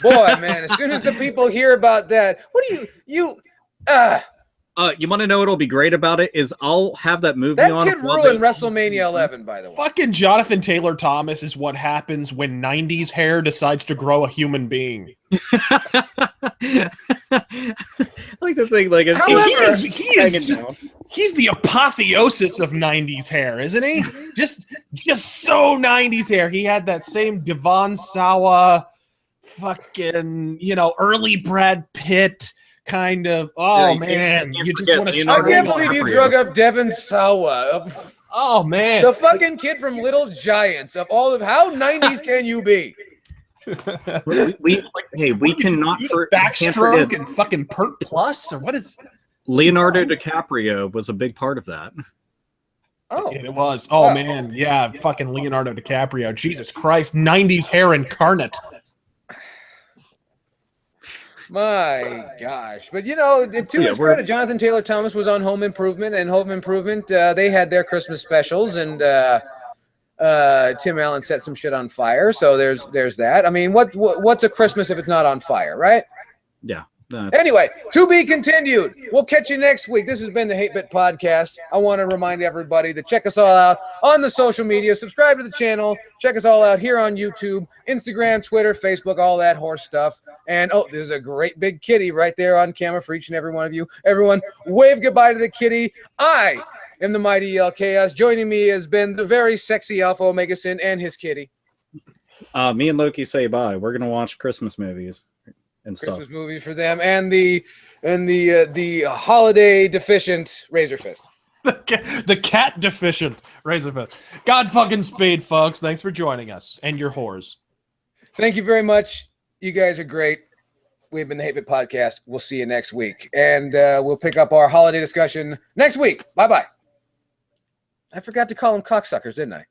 Boy, man, as soon as the people hear about that, what do you want to know what'll be great about it is I'll have that movie on. That kid ruined WrestleMania 11, by the way. Fucking Jonathan Taylor Thomas is what happens when 90s hair decides to grow a human being. I like to think like he's the apotheosis of 90s hair, isn't he? just so 90s hair. He had that same Devon Sawa fucking, early Brad Pitt kind of. Oh man, you just want to. I can't believe you drug up Devon Sawa. Oh man, the fucking kid from Little Giants. Of all of how 90s can you be? we cannot backstroke and fucking Pert Plus or what is Leonardo DiCaprio was a big part of that. Oh, it was. Oh man, yeah, fucking Leonardo DiCaprio. Jesus Christ, 90s hair incarnate. My gosh. But to his credit, Jonathan Taylor Thomas was on Home Improvement, and Home Improvement, they had their Christmas specials, and Tim Allen set some shit on fire. So there's that. I mean, what's a Christmas if it's not on fire, right? Yeah. Anyway, to be continued. We'll catch you next week. This has been the Hate Bit Podcast. I want to remind everybody to check us all out on the social media. Subscribe to the channel. Check us all out here on YouTube, Instagram, Twitter, Facebook, all that horse stuff. And there's a great big kitty right there on camera for each and every one of you. Everyone, wave goodbye to the kitty. I am the mighty Yell Chaos. Joining me has been the very sexy Alpha Omega Sin and his kitty. Me and Loki say bye. We're gonna watch Christmas movies. And Christmas movies for them, and the holiday deficient Razorfist. The cat deficient Razorfist. God fucking speed, folks. Thanks for joining us and your whores. Thank you very much. You guys are great. We've been the Hate It Podcast. We'll see you next week. And we'll pick up our holiday discussion next week. Bye-bye. I forgot to call them cocksuckers, didn't I?